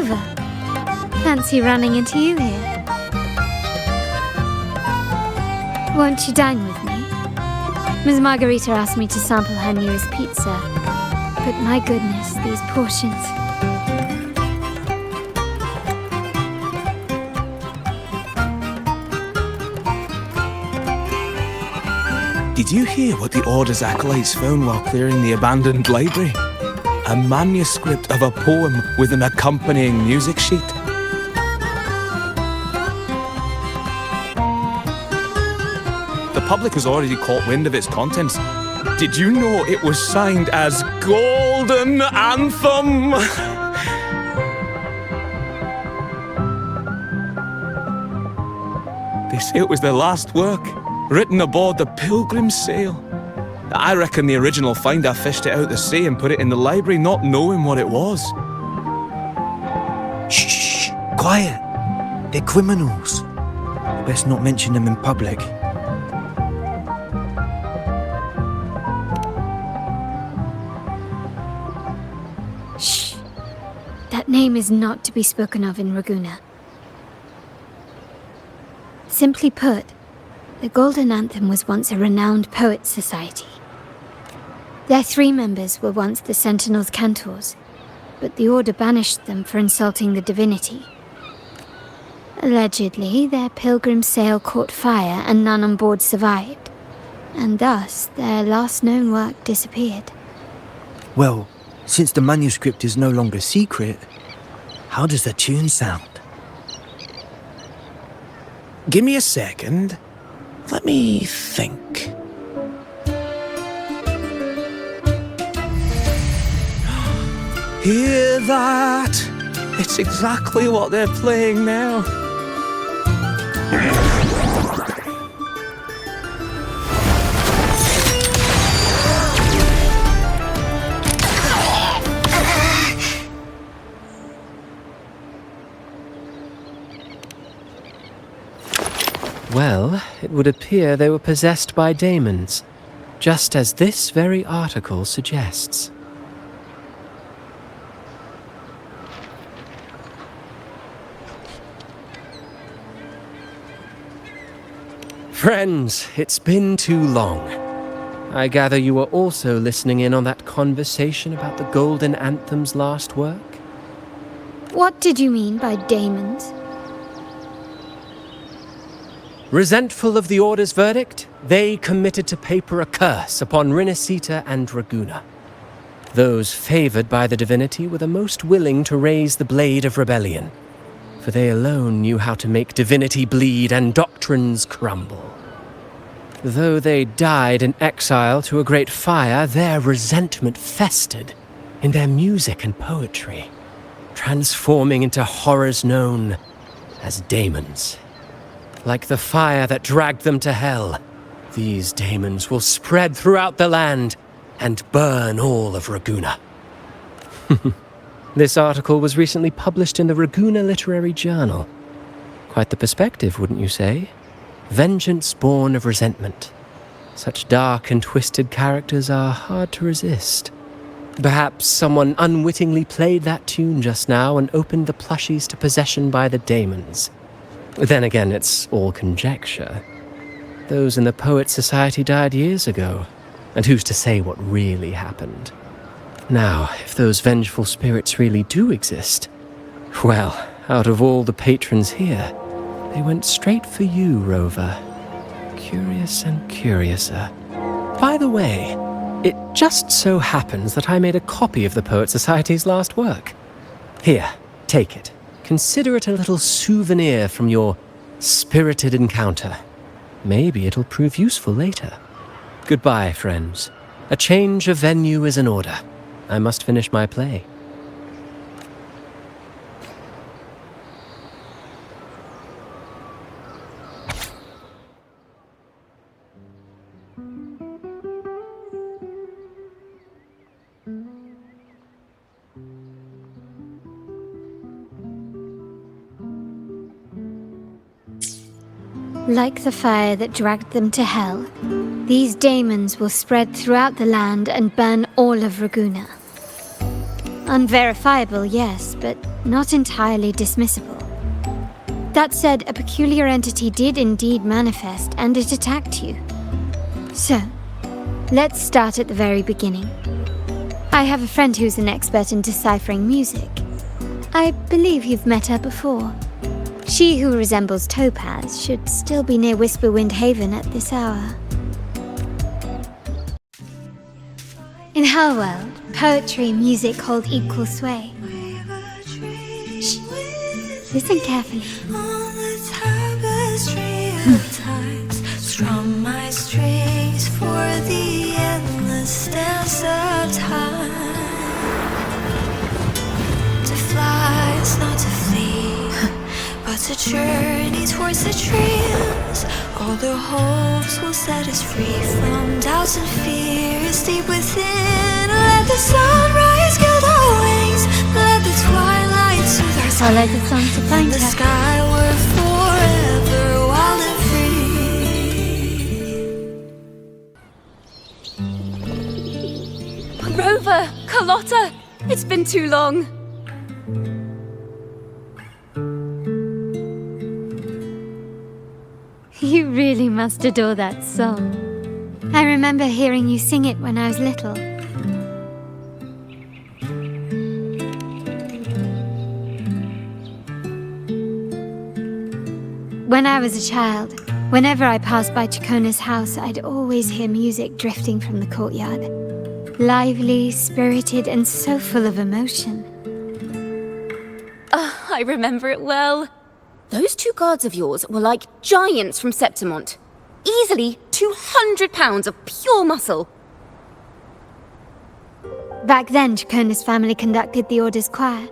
over. Fancy running into you here. Won't you dine with me? Ms. Margarita asked me to sample her newest pizza. But my goodness, these portions. Did you hear what the Order's acolytes found while clearing the abandoned library? A manuscript of a poem with an accompanying music sheet. The public has already caught wind of its contents. Did you know it was signed as Golden Anthem? They say it was their last work, written aboard the Pilgrim's Sail. I reckon the original finder fished it out the sea and put it in the library, not knowing what it was. Shh! Quiet! They're criminals. Best not mention them in public. Shh. That name is not to be spoken of in Ragunna. Simply put, the Golden Anthem was once a renowned poets' society. Their 3 members were once the Sentinel's cantors, but the Order banished them for insulting the divinity. Allegedly, their pilgrim sail caught fire and none on board survived, and thus their last known work disappeared. Well, since the manuscript is no longer secret, how does the tune sound? Give me a second. Let me think. Hear that? It's exactly what they're playing now. Well, it would appear they were possessed by Daemons, just as this very article suggests. Friends, it's been too long. I gather you were also listening in on that conversation about the Golden Anthem's last work? What did you mean by Daemons? Resentful of the Order's verdict, they committed to paper a curse upon Rinascita and Ragunna. Those favored by the divinity were the most willing to raise the blade of rebellion, for they alone knew how to make divinity bleed and doctrines crumble. Though they died in exile to a great fire, their resentment festered in their music and poetry, transforming into horrors known as Daemons. Like the fire that dragged them to hell, these Daemons will spread throughout the land and burn all of Ragunna. This article was recently published in the Ragunna Literary Journal. Quite the perspective, wouldn't you say? Vengeance born of resentment. Such dark and twisted characters are hard to resist. Perhaps someone unwittingly played that tune just now and opened the plushies to possession by the Daemons. Then again, it's all conjecture. Those in the Poets' Society died years ago, and who's to say what really happened? Now, if those vengeful spirits really do exist, well, out of all the patrons here, they went straight for you, Rover. Curious and curiouser. By the way, it just so happens that I made a copy of the Poets' Society's last work. Here, take it. Consider it a little souvenir from your spirited encounter. Maybe it'll prove useful later. Goodbye, friends. A change of venue is in order. I must finish my play. Like the fire that dragged them to hell, these Daemons will spread throughout the land and burn all of Ragunna. Unverifiable, yes, but not entirely dismissible. That said, a peculiar entity did indeed manifest, and it attacked you. So, let's start at the very beginning. I have a friend who's an expert in deciphering music. I believe you've met her before. She who resembles Topaz should still be near Whisperwind Haven at this hour. In her world, poetry and music hold equal sway. Shh. Listen carefully. On the tapestry of times, strum my strings for the endless dance of time. To fly is not to flee, but to journey towards the dreams. All the hopes will set us free from doubts and fears deep within. Let the sunrise gild our wings, let the twilight soothe our Follow the song to find the her. skyward forever wild and free. Rover! Carlotta! It's been too long. You really must adore that song. I remember hearing you sing it when I was little. When I was a child, whenever I passed by Ciaccona's house, I'd always hear music drifting from the courtyard. Lively, spirited, and so full of emotion. I remember it well. Those two guards of yours were like giants from Septimont. Easily 200 pounds of pure muscle. Back then, Ciaccona's family conducted the Order's choir.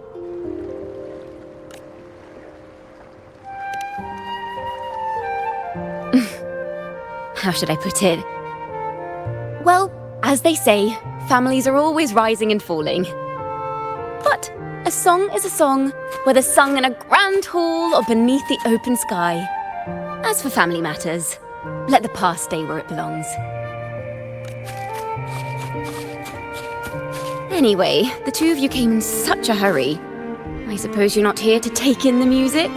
How should I put it? Well, as they say, families are always rising and falling. But a song is a song, whether sung in a grand hall or beneath the open sky. As for family matters, let the past stay where it belongs. Anyway, the two of you came in such a hurry. I suppose you're not here to take in the music?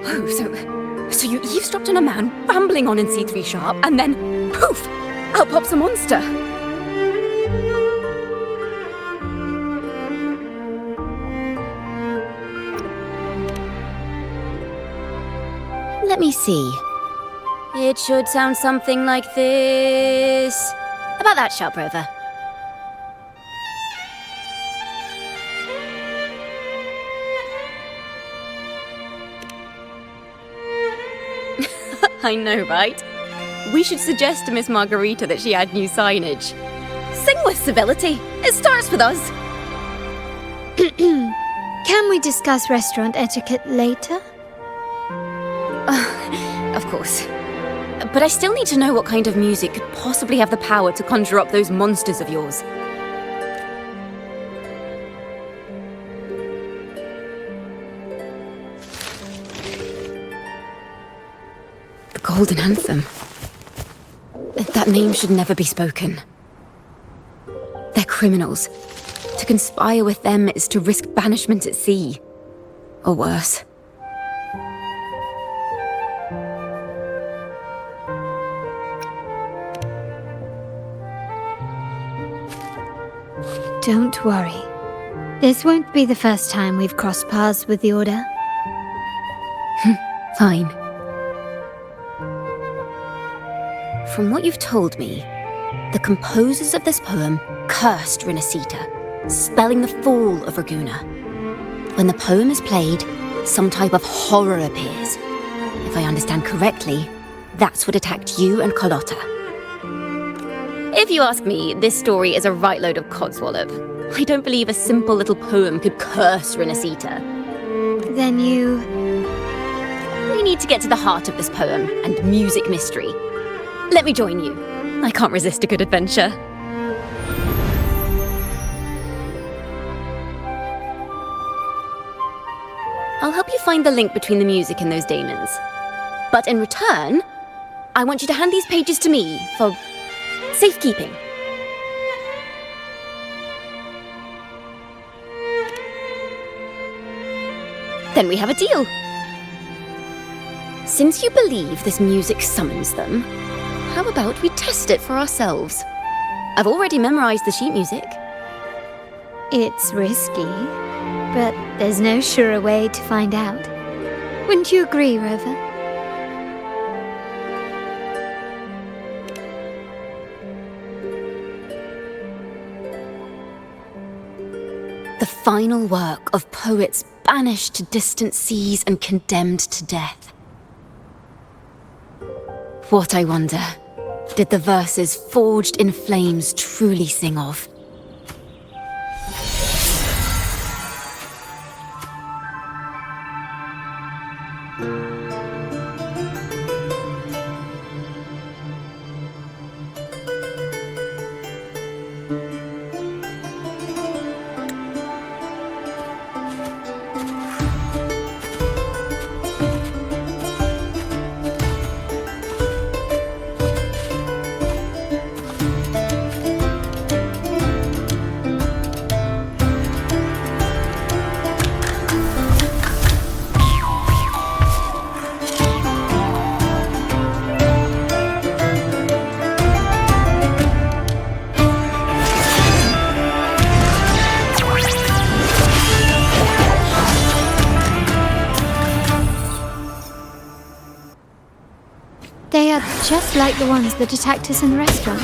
Oh, so you eavesdropped on a man rambling on in C3 Sharp, and then, poof, out pops a monster. Let me see. It should sound something like this. About that, Sharp Rover. I know, right? We should suggest to Miss Margarita that she add new signage. Sing with civility. It starts with us. Can we discuss restaurant etiquette later? Of course. But I still need to know what kind of music could possibly have the power to conjure up those monsters of yours. The Golden Anthem. That name should never be spoken. They're criminals. To conspire with them is to risk banishment at sea. Or worse. Don't worry. This won't be the first time we've crossed paths with the Order. Fine. From what you've told me, the composers of this poem cursed Rinascita, spelling the fall of Ragunna. When the poem is played, some type of horror appears. If I understand correctly, that's what attacked you and Carlotta. If you ask me, this story is a right load of codswallop. I don't believe a simple little poem could curse Rinascita. Then you... We need to get to the heart of this poem and music mystery. Let me join you. I can't resist a good adventure. I'll help you find the link between the music and those daemons. But in return, I want you to hand these pages to me for safekeeping. Then we have a deal. Since you believe this music summons them, how about we test it for ourselves? I've already memorized the sheet music. It's risky, but there's no surer way to find out. Wouldn't you agree, Rover? The final work of poets banished to distant seas and condemned to death. What, I wonder, did the verses forged in flames truly sing of? They are just like the ones that attacked us in the restaurant.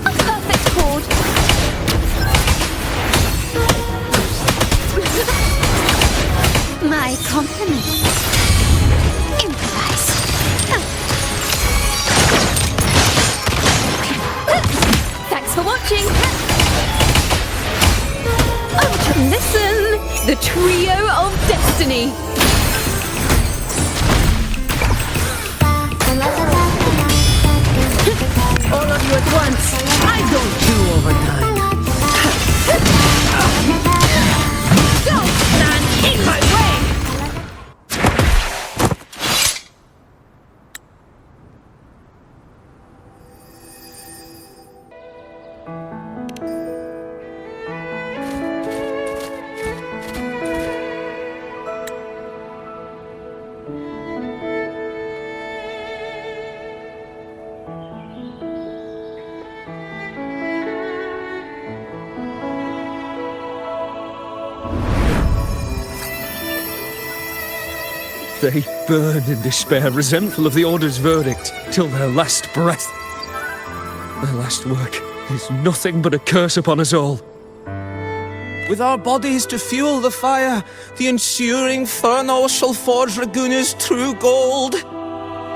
A perfect chord! My compliments. Improvise. Thanks for watching! Oh, listen! The Trio of Destiny! All of you at once. I don't do overtime. Don't stand in my way! They burn in despair, resentful of the Order's verdict, till their last breath. Their last work is nothing but a curse upon us all. With our bodies to fuel the fire, the ensuing furnace shall forge Ragunna's true gold.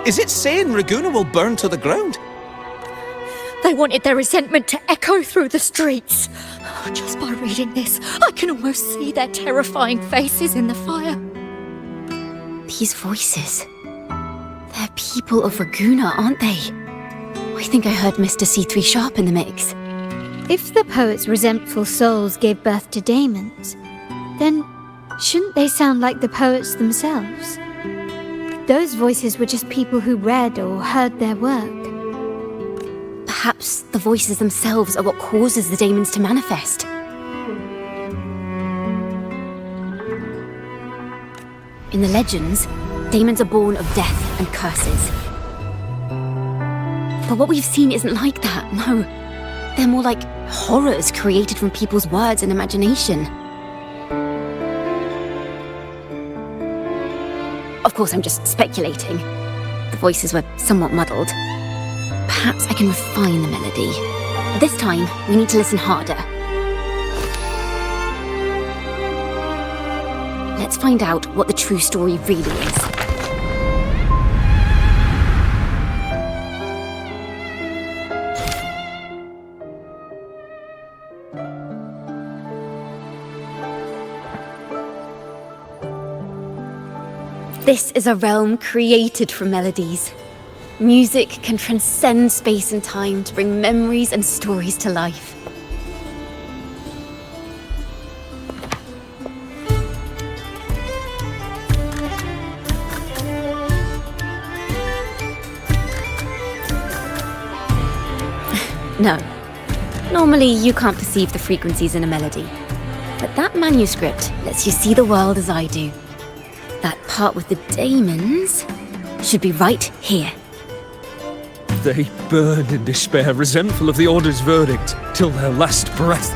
Is it saying Ragunna will burn to the ground? They wanted their resentment to echo through the streets. Just by reading this, I can almost see their terrifying faces in the fire. These voices. They're people of Ragunna, aren't they? I think I heard Mr. C3 Sharp in the mix. If the poet's resentful souls gave birth to Daemons, then shouldn't they sound like the poets themselves? Those voices were just people who read or heard their work. Perhaps the voices themselves are what causes the Daemons to manifest. In the legends, Daemons are born of death and curses. But what we've seen isn't like that, no. They're more like horrors created from people's words and imagination. Of course, I'm just speculating. The voices were somewhat muddled. Perhaps I can refine the melody. This time, we need to listen harder. Let's find out what the true story really is. This is a realm created from melodies. Music can transcend space and time to bring memories and stories to life. No. Normally, you can't perceive the frequencies in a melody. But that manuscript lets you see the world as I do. That part with the Daemons should be right here. They burned in despair, resentful of the Order's verdict, till their last breath.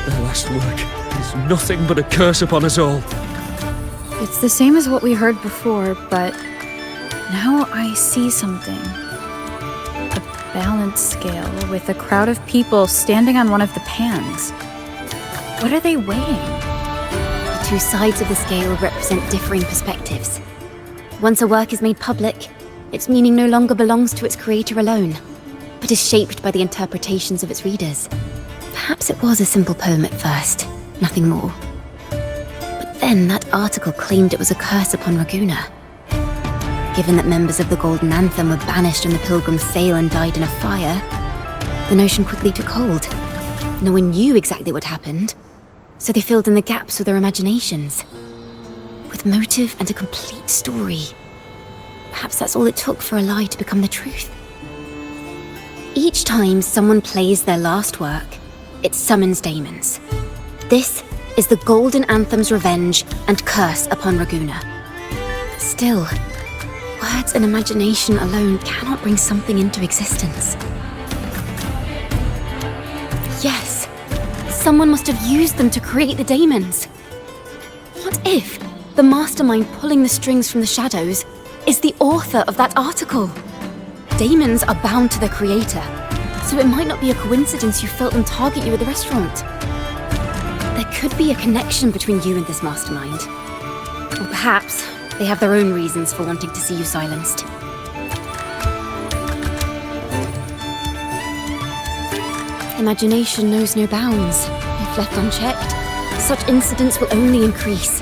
Their last work is nothing but a curse upon us all. It's the same as what we heard before, but now I see something. A balance scale with a crowd of people standing on one of the pans. What are they weighing? The two sides of the scale represent differing perspectives. Once a work is made public, its meaning no longer belongs to its creator alone, but is shaped by the interpretations of its readers. Perhaps it was a simple poem at first, nothing more. But then that article claimed it was a curse upon Ragunna. Given that members of the Golden Anthem were banished when the Pilgrims sailed and died in a fire, the notion quickly took hold. No one knew exactly what happened, so they filled in the gaps with their imaginations. With motive and a complete story. Perhaps that's all it took for a lie to become the truth. Each time someone plays their last work, it summons Daemons. This is the Golden Anthem's revenge and curse upon Ragunna. Still, words and imagination alone cannot bring something into existence. Yes, someone must have used them to create the Daemons. What if the mastermind pulling the strings from the shadows is the author of that article? Daemons are bound to their creator, so it might not be a coincidence you felt them target you at the restaurant. There could be a connection between you and this mastermind. Or perhaps they have their own reasons for wanting to see you silenced. Imagination knows no bounds. If left unchecked, such incidents will only increase.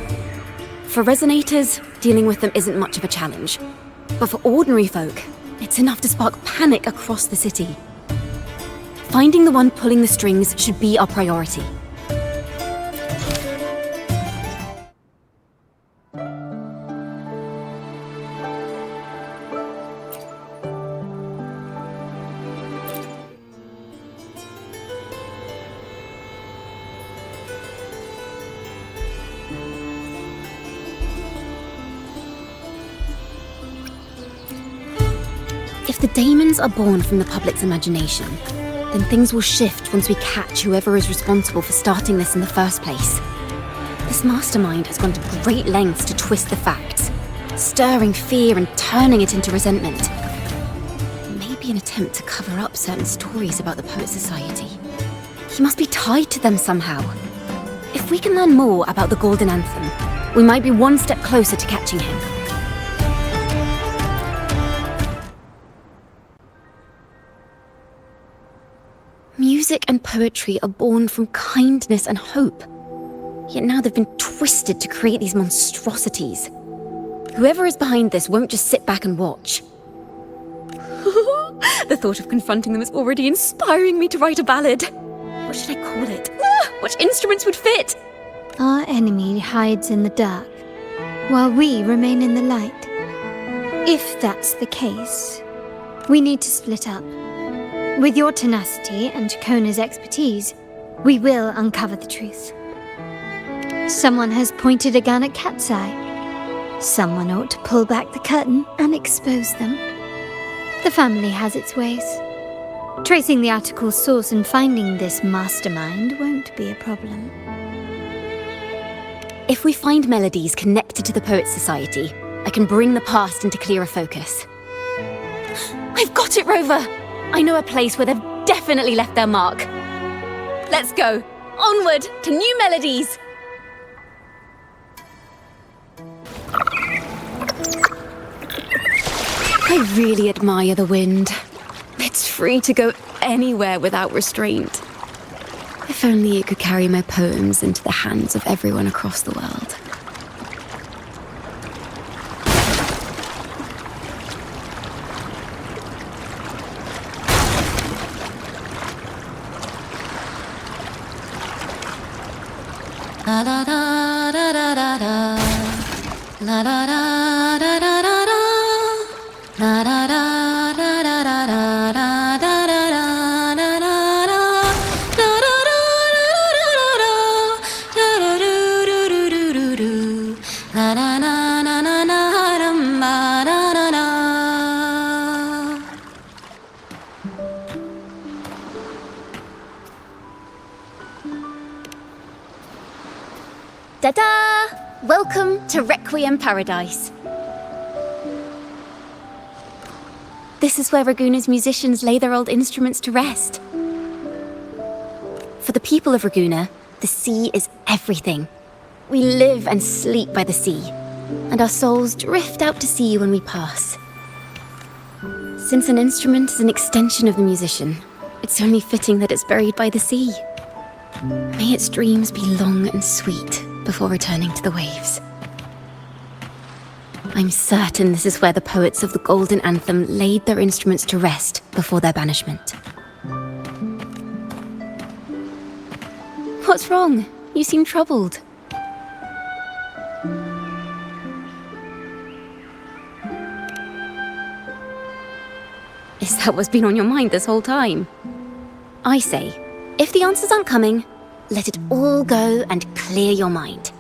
For resonators, dealing with them isn't much of a challenge. But for ordinary folk, it's enough to spark panic across the city. Finding the one pulling the strings should be our priority. If the Daemons are born from the public's imagination, then things will shift once we catch whoever is responsible for starting this in the first place. This mastermind has gone to great lengths to twist the facts, stirring fear and turning it into resentment. Maybe an attempt to cover up certain stories about the Poet Society. He must be tied to them somehow. If we can learn more about the Golden Anthem, we might be one step closer to catching him. Music and poetry are born from kindness and hope. Yet now they've been twisted to create these monstrosities. Whoever is behind this won't just sit back and watch. The thought of confronting them is already inspiring me to write a ballad. What should I call it? Which instruments would fit? Our enemy hides in the dark, while we remain in the light. If that's the case, we need to split up. With your tenacity and Ciaccona's expertise, we will uncover the truth. Someone has pointed a gun at Cat's Eye. Someone ought to pull back the curtain and expose them. The family has its ways. Tracing the article's source and finding this mastermind won't be a problem. If we find melodies connected to the Poet Society, I can bring the past into clearer focus. I've got it, Rover! I know a place where they've definitely left their mark. Let's go. Onward to new melodies. I really admire the wind. It's free to go anywhere without restraint. If only it could carry my poems into the hands of everyone across the world. La da da da da da da. La da da da da da da. La da da da da da da da da da da. Ta-da! Welcome to Requiem Paradise. This is where Ragunna's musicians lay their old instruments to rest. For the people of Ragunna, the sea is everything. We live and sleep by the sea, and our souls drift out to sea when we pass. Since an instrument is an extension of the musician, it's only fitting that it's buried by the sea. May its dreams be long and sweet before returning to the waves. I'm certain this is where the poets of the Golden Anthem laid their instruments to rest before their banishment. What's wrong? You seem troubled. Is that what's been on your mind this whole time? I say, if the answers aren't coming, let it all go and clear your mind.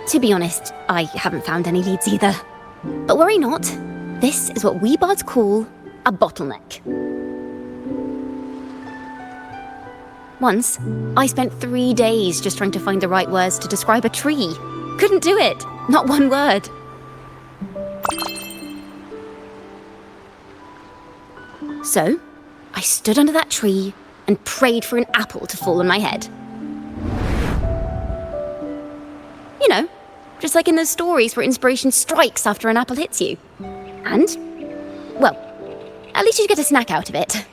To be honest, I haven't found any leads either. But worry not, this is what we bards call a bottleneck. Once, I spent 3 days just trying to find the right words to describe a tree. Couldn't do it, not one word. So, I stood under that tree and prayed for an apple to fall on my head. You know, just like in those stories where inspiration strikes after an apple hits you. And, well, at least you get a snack out of it.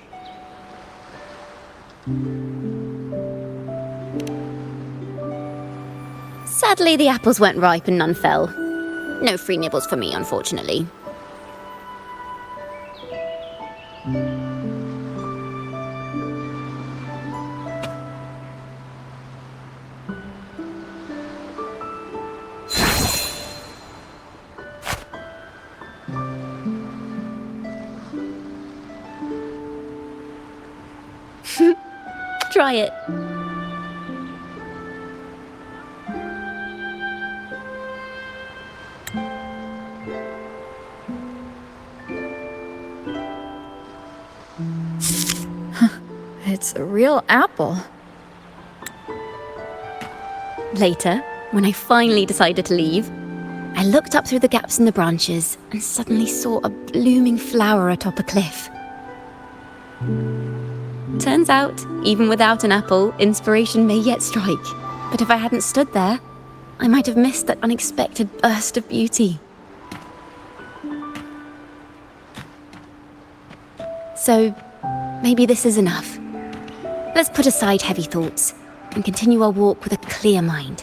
Sadly, the apples weren't ripe and none fell. No free nibbles for me, unfortunately. Try it. It's a real apple. Later, when I finally decided to leave, I looked up through the gaps in the branches and suddenly saw a blooming flower atop a cliff. Turns out, even without an apple, inspiration may yet strike. But if I hadn't stood there, I might have missed that unexpected burst of beauty. So, maybe this is enough. Let's put aside heavy thoughts and continue our walk with a clear mind.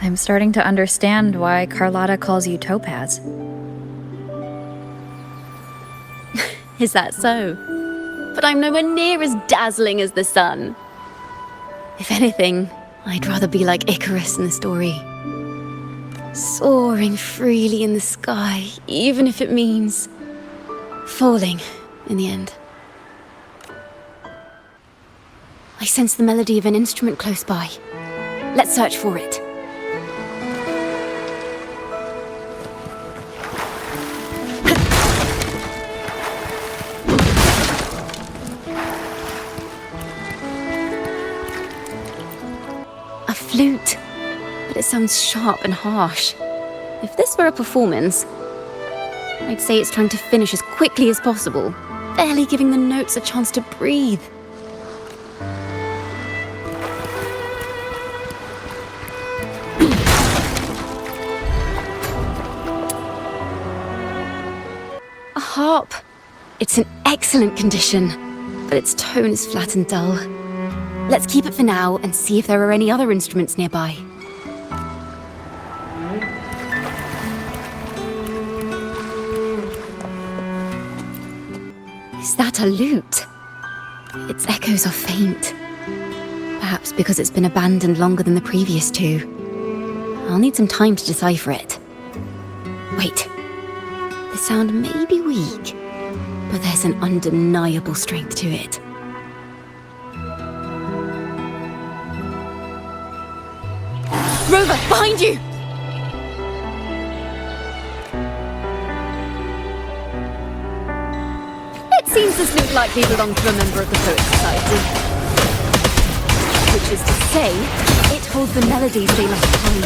I'm starting to understand why Carlotta calls you Topaz. Is that so? But I'm nowhere near as dazzling as the sun. If anything, I'd rather be like Icarus in the story. Soaring freely in the sky, even if it means falling in the end. I sense the melody of an instrument close by. Let's search for it. A flute, but it sounds sharp and harsh. If this were a performance, I'd say it's trying to finish as quickly as possible, barely giving the notes a chance to breathe. A harp. It's in excellent condition, but its tone is flat and dull. Let's keep it for now and see if there are any other instruments nearby. Is that a lute? Its echoes are faint. Perhaps because it's been abandoned longer than the previous two. I'll need some time to decipher it. Wait. The sound may be weak, but there's an undeniable strength to it. Rover, behind you! It seems this lute likely belonged to a member of the Poet Society. Which is to say, it holds the melodies they left behind.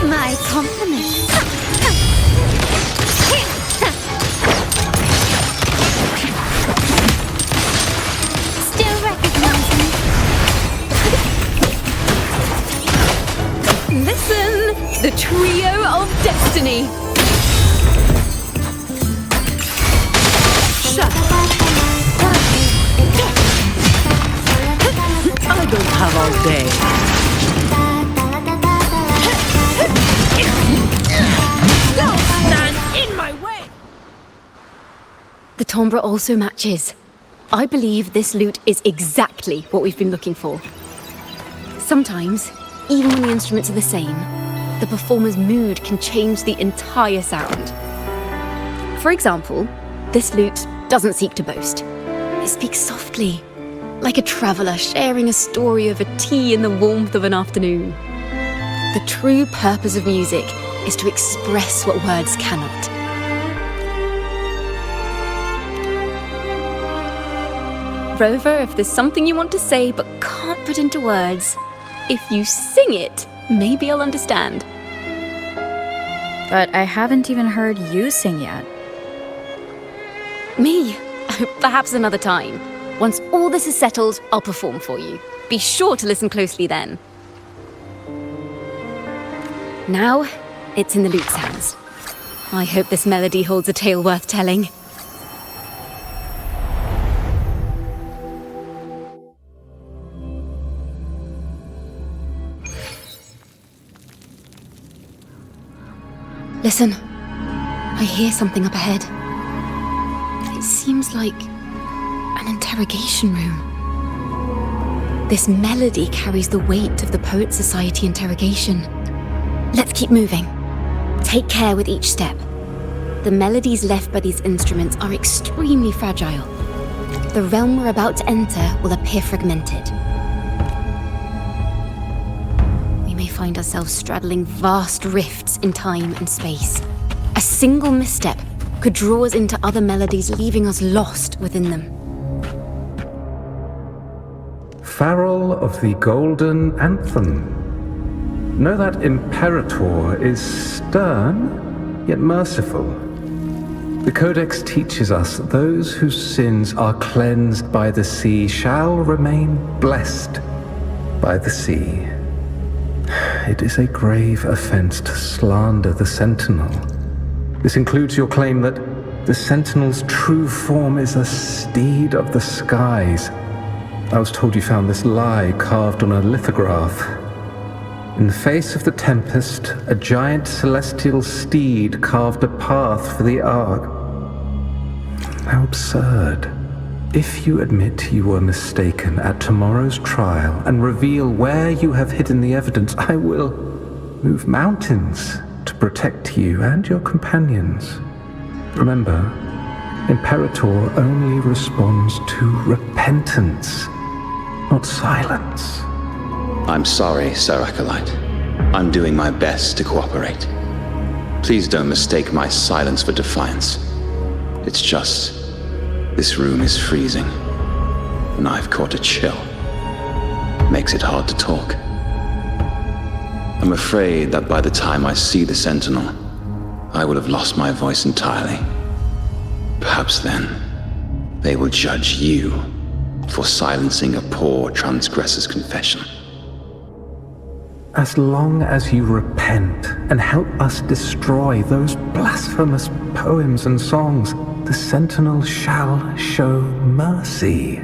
My compliments. Still recognize me? Listen! The Trio of Destiny! Shut up! I don't have all day. Don't stand in my way! The timbre also matches. I believe this lute is exactly what we've been looking for. Sometimes, even when the instruments are the same, the performer's mood can change the entire sound. For example, this lute doesn't seek to boast. It speaks softly, like a traveller sharing a story over tea in the warmth of an afternoon. The true purpose of music is to express what words cannot. Rover, if there's something you want to say but can't put into words, if you sing it, maybe I'll understand. But I haven't even heard you sing yet. Me? Perhaps another time. Once all this is settled, I'll perform for you. Be sure to listen closely then. Now, it's in the lute's hands. I hope this melody holds a tale worth telling. Listen, I hear something up ahead. It seems like an interrogation room. This melody carries the weight of the Poet Society interrogation. Let's keep moving. Take care with each step. The melodies left by these instruments are extremely fragile. The realm we're about to enter will appear fragmented. We may find ourselves straddling vast rifts in time and space. A single misstep could draw us into other melodies, leaving us lost within them. Farrell of the Golden Anthem. Know that Imperator is stern, yet merciful. The Codex teaches us that those whose sins are cleansed by the sea shall remain blessed by the sea. It is a grave offense to slander the Sentinel. This includes your claim that the Sentinel's true form is a steed of the skies. I was told you found this lie carved on a lithograph. In the face of the tempest, a giant celestial steed carved a path for the Ark. How absurd. If you admit you were mistaken at tomorrow's trial and reveal where you have hidden the evidence, I will move mountains to protect you and your companions. Remember, Imperator only responds to repentance, not silence. I'm sorry, Sir Acolyte. I'm doing my best to cooperate. Please don't mistake my silence for defiance. It's just, this room is freezing, and I've caught a chill. Makes it hard to talk. I'm afraid that by the time I see the Sentinel, I will have lost my voice entirely. Perhaps then, they will judge you for silencing a poor transgressor's confession. As long as you repent and help us destroy those blasphemous poems and songs, the Sentinel shall show mercy.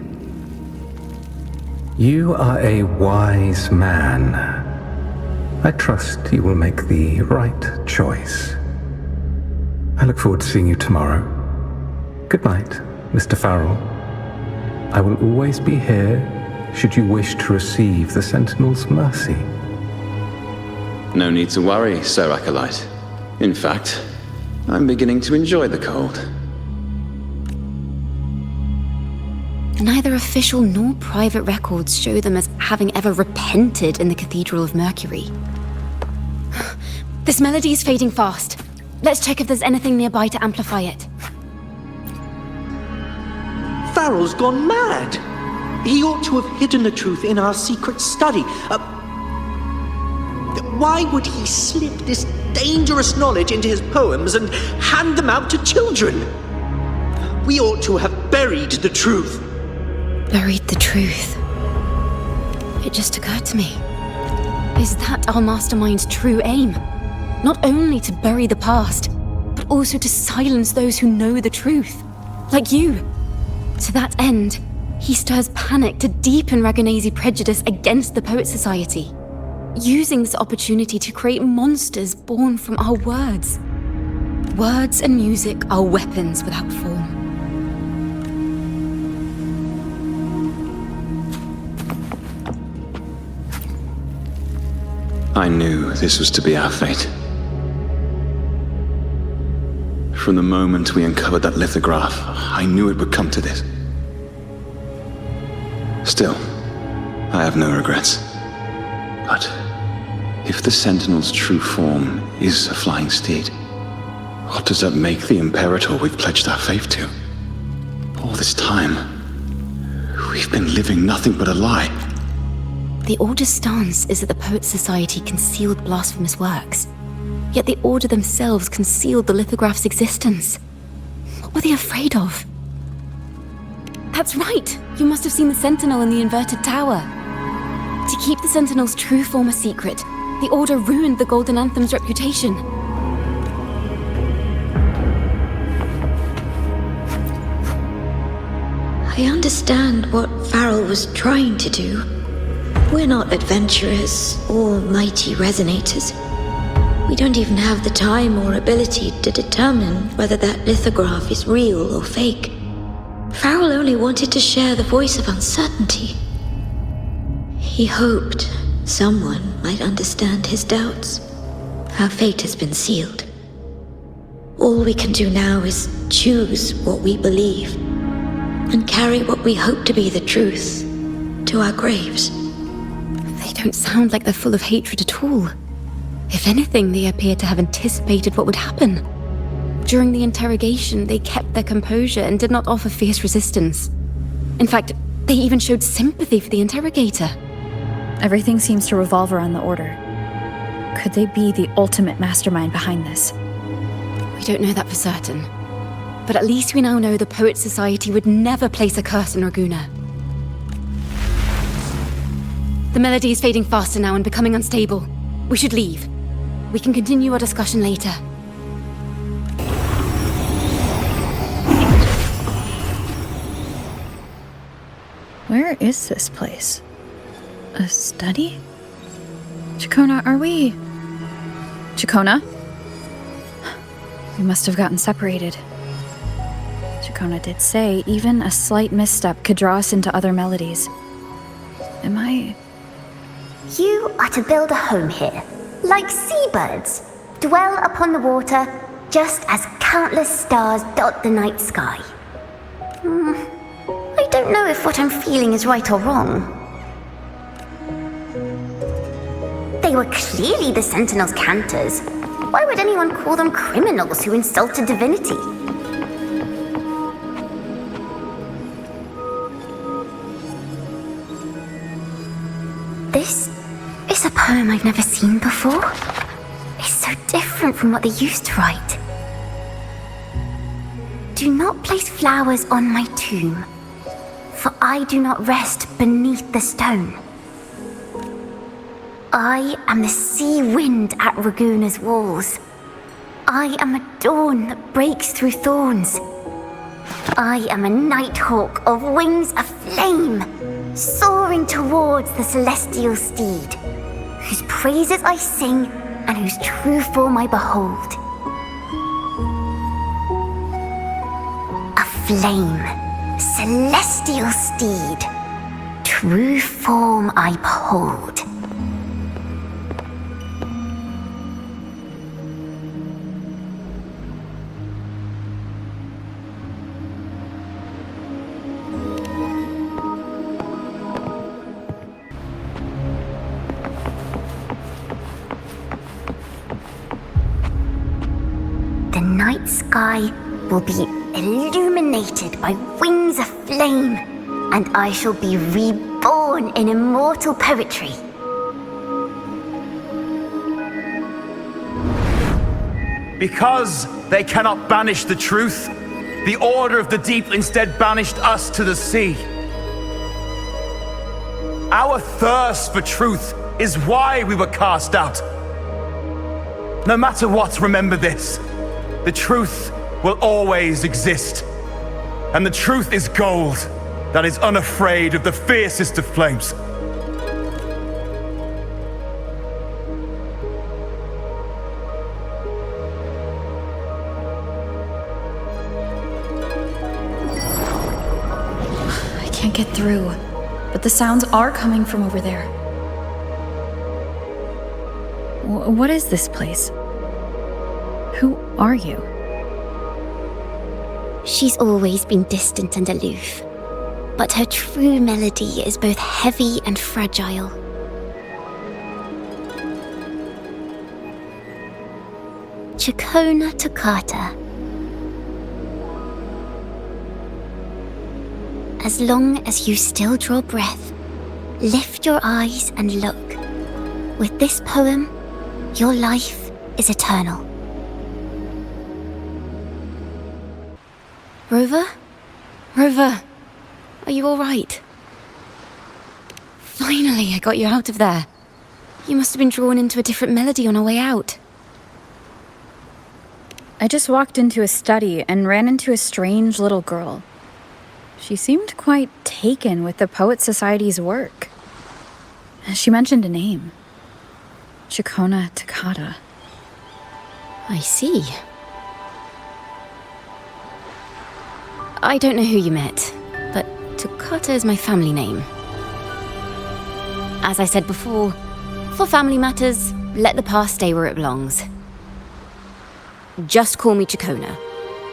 You are a wise man. I trust you will make the right choice. I look forward to seeing you tomorrow. Good night, Mr. Farrell. I will always be here should you wish to receive the Sentinel's mercy. No need to worry, Sir Acolyte. In fact, I'm beginning to enjoy the cold. Neither official nor private records show them as having ever repented in the Cathedral of Mercury. This melody is fading fast. Let's check if there's anything nearby to amplify it. Farrell's gone mad. He ought to have hidden the truth in our secret study. Why would he slip this dangerous knowledge into his poems and hand them out to children? We ought to have buried the truth. Buried the truth. It just occurred to me. Is that our mastermind's true aim? Not only to bury the past, but also to silence those who know the truth. Like you. To that end, he stirs panic to deepen Ragunna's prejudice against the Poet Society, using this opportunity to create monsters born from our words. Words and music are weapons without form. I knew this was to be our fate. From the moment we uncovered that lithograph, I knew it would come to this. Still, I have no regrets. But if the Sentinel's true form is a flying steed, what does that make the Imperator we've pledged our faith to? All this time, we've been living nothing but a lie. The Order's stance is that the Poet Society concealed blasphemous works. Yet the Order themselves concealed the lithograph's existence. What were they afraid of? That's right! You must have seen the Sentinel in the inverted tower. To keep the Sentinel's true form a secret, the Order ruined the Golden Anthem's reputation. I understand what Farrell was trying to do. We're not adventurers or mighty resonators. We don't even have the time or ability to determine whether that lithograph is real or fake. Farrell only wanted to share the voice of uncertainty. He hoped someone might understand his doubts. Our fate has been sealed. All we can do now is choose what we believe and carry what we hope to be the truth to our graves. They don't sound like they're full of hatred at all. If anything, they appear to have anticipated what would happen. During the interrogation, they kept their composure and did not offer fierce resistance. In fact, they even showed sympathy for the interrogator. Everything seems to revolve around the Order. Could they be the ultimate mastermind behind this? We don't know that for certain. But at least we now know the Poet Society would never place a curse on Ragunna. The melody is fading faster now and becoming unstable. We should leave. We can continue our discussion later. Where is this place? A study? Ciaccona, are we... Ciaccona? We must have gotten separated. Ciaccona did say even a slight misstep could draw us into other melodies. Am I... You are to build a home here, like seabirds. Dwell upon the water, just as countless stars dot the night sky. I don't know if what I'm feeling is right or wrong. They were clearly the Sentinel's cantors. Why would anyone call them criminals who insulted divinity? This is a poem I've never seen before. It's so different from what they used to write. Do not place flowers on my tomb, for I do not rest beneath the stone. I am the sea wind at Ragunna's walls. I am a dawn that breaks through thorns. I am a nighthawk of wings aflame, soaring towards the celestial steed, whose praises I sing and whose true form I behold. A flame, celestial steed, true form I behold. night sky will be illuminated by wings of flame, and I shall be reborn in immortal poetry. Because they cannot banish the truth, the Order of the Deep instead banished us to the sea. Our thirst for truth is why we were cast out. No matter what, remember this. The truth will always exist. And the truth is gold that is unafraid of the fiercest of flames. I can't get through, but the sounds are coming from over there. What is this place? Who are you? She's always been distant and aloof, but her true melody is both heavy and fragile. Ciaccona toccata. As long as you still draw breath, lift your eyes and look. With this poem, your life is eternal. Rover? Rover, are you all right? Finally, I got you out of there. You must have been drawn into a different melody on our way out. I just walked into a study and ran into a strange little girl. She seemed quite taken with the Poet Society's work. She mentioned a name. Ciaccona toccata. I see. I don't know who you met, but Toccata is my family name. As I said before, for family matters, let the past stay where it belongs. Just call me Ciaccona.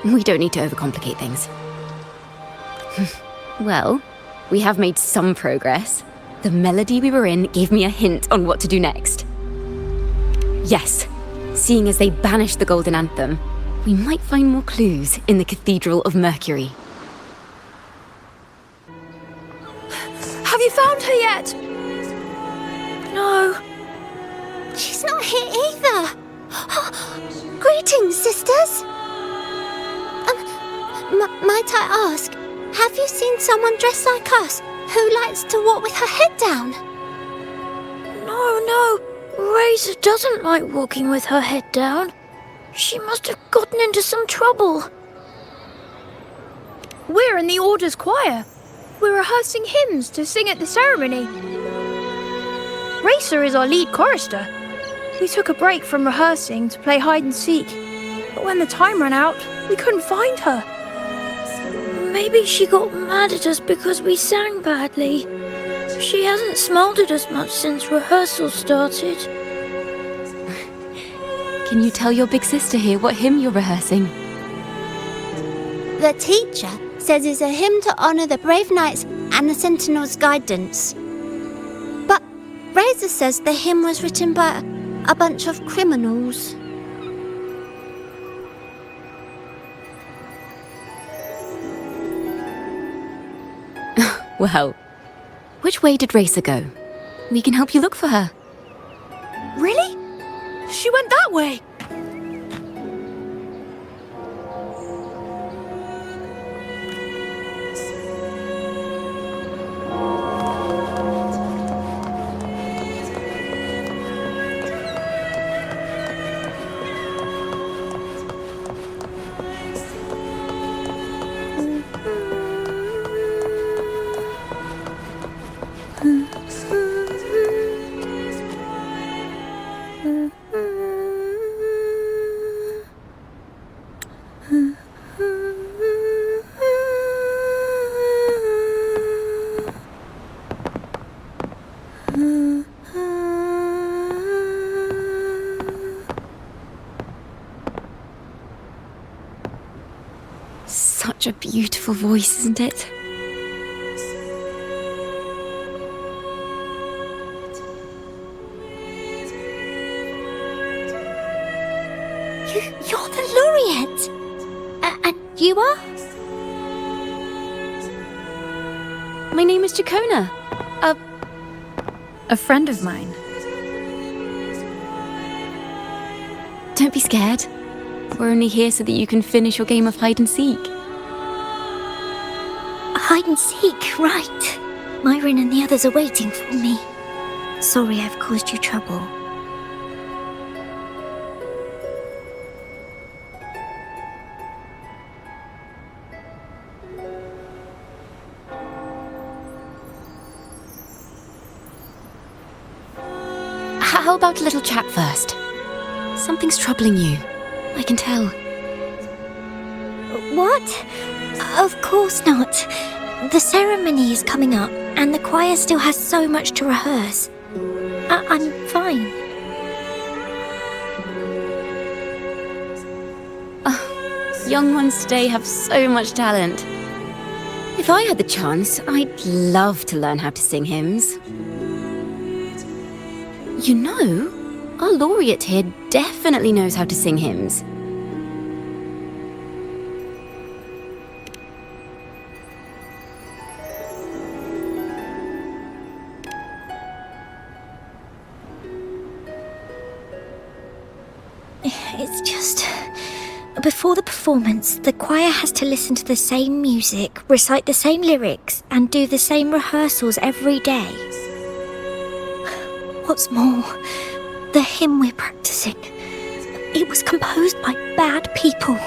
We don't need to overcomplicate things. Well, we have made some progress. The melody we were in gave me a hint on what to do next. Yes, seeing as they banished the Golden Anthem, we might find more clues in the Cathedral of Mercury. Have you found her yet? No. She's not here either. Greetings, sisters. Might I ask, have you seen someone dressed like us who likes to walk with her head down? No. Razor doesn't like walking with her head down. She must have gotten into some trouble. We're in the Order's choir. We're rehearsing hymns to sing at the ceremony. Racer is our lead chorister. We took a break from rehearsing to play hide and seek, but when the time ran out, we couldn't find her. Maybe she got mad at us because we sang badly. She hasn't smiled at us much since rehearsal started. Can you tell your big sister here what hymn you're rehearsing? The teacher says it's a hymn to honor the brave knights and the Sentinel's guidance. But Razor says the hymn was written by a bunch of criminals. Well, which way did Racer go? We can help you look for her. Really? She went that way. Such a beautiful voice, isn't it? You're the laureate! you are? My name is Ciaccona. A friend of mine. Don't be scared. We're only here so that you can finish your game of hide and seek. Hide and seek, right. Myron and the others are waiting for me. Sorry I've caused you trouble. How about a little chat first? Something's troubling you. I can tell. What? Of course not. The ceremony is coming up, and the choir still has so much to rehearse. I'm fine. Young ones today have so much talent. If I had the chance, I'd love to learn how to sing hymns. You know, our laureate here definitely knows how to sing hymns. It's just... Before the performance, the choir has to listen to the same music, recite the same lyrics, and do the same rehearsals every day. What's more, the hymn we're practicing, it was composed by bad people.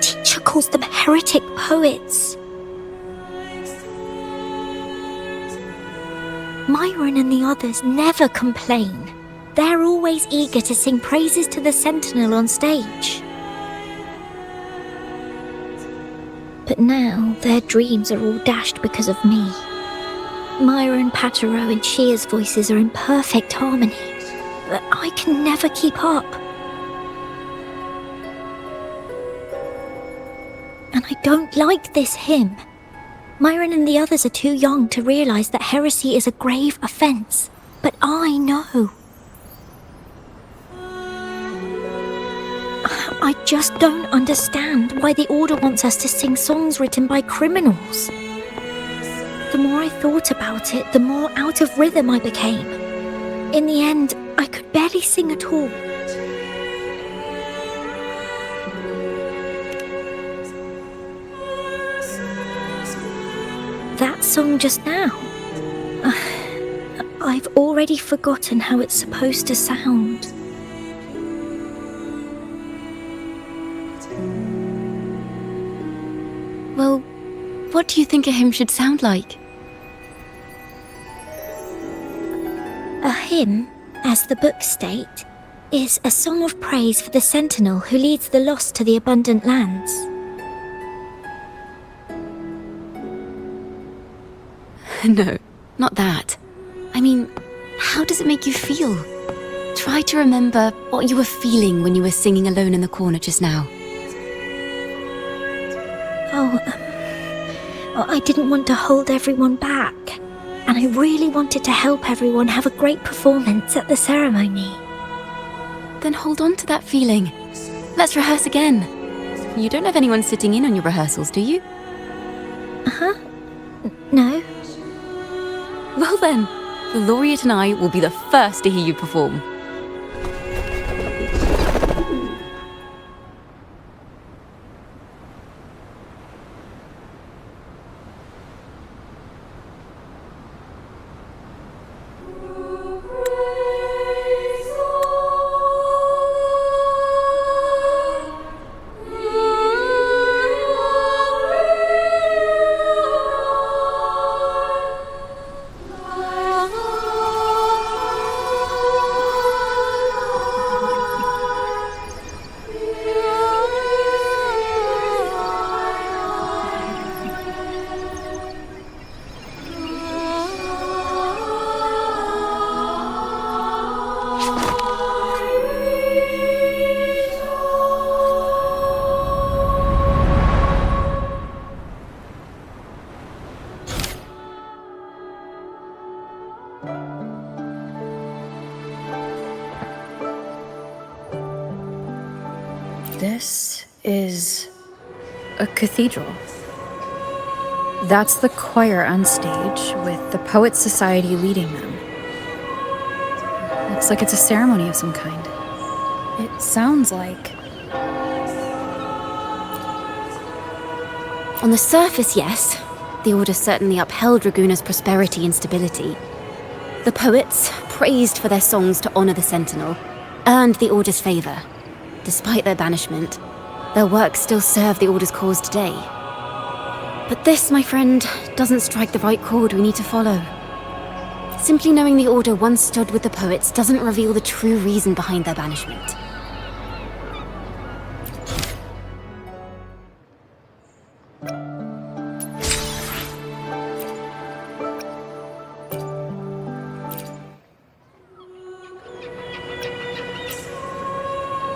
Teacher calls them heretic poets. Myron and the others never complain. They're always eager to sing praises to the Sentinel on stage. But now their dreams are all dashed because of me. Myron, Patero and Shia's voices are in perfect harmony, but I can never keep up. And I don't like this hymn. Myron and the others are too young to realize that heresy is a grave offense, but I know. I just don't understand why the Order wants us to sing songs written by criminals. The more I thought about it, the more out of rhythm I became. In the end, I could barely sing at all. That song just now. I've already forgotten how it's supposed to sound. Well, what do you think a hymn should sound like? A hymn, as the books state, is a song of praise for the Sentinel who leads the lost to the abundant lands. No, not that. I mean, how does it make you feel? Try to remember what you were feeling when you were singing alone in the corner just now. I didn't want to hold everyone back, and I really wanted to help everyone have a great performance at the ceremony. Then hold on to that feeling. Let's rehearse again. You don't have anyone sitting in on your rehearsals, do you? No. Well then, the laureate and I will be the first to hear you perform. This is a cathedral. That's the choir on stage, with the Poets Society leading them. Looks like it's a ceremony of some kind. It sounds like... On the surface, yes. The Order certainly upheld Ragunna's prosperity and stability. The poets, praised for their songs to honor the Sentinel, earned the Order's favor. Despite their banishment, their works still serve the Order's cause today. But this, my friend, doesn't strike the right chord we need to follow. Simply knowing the Order once stood with the poets doesn't reveal the true reason behind their banishment.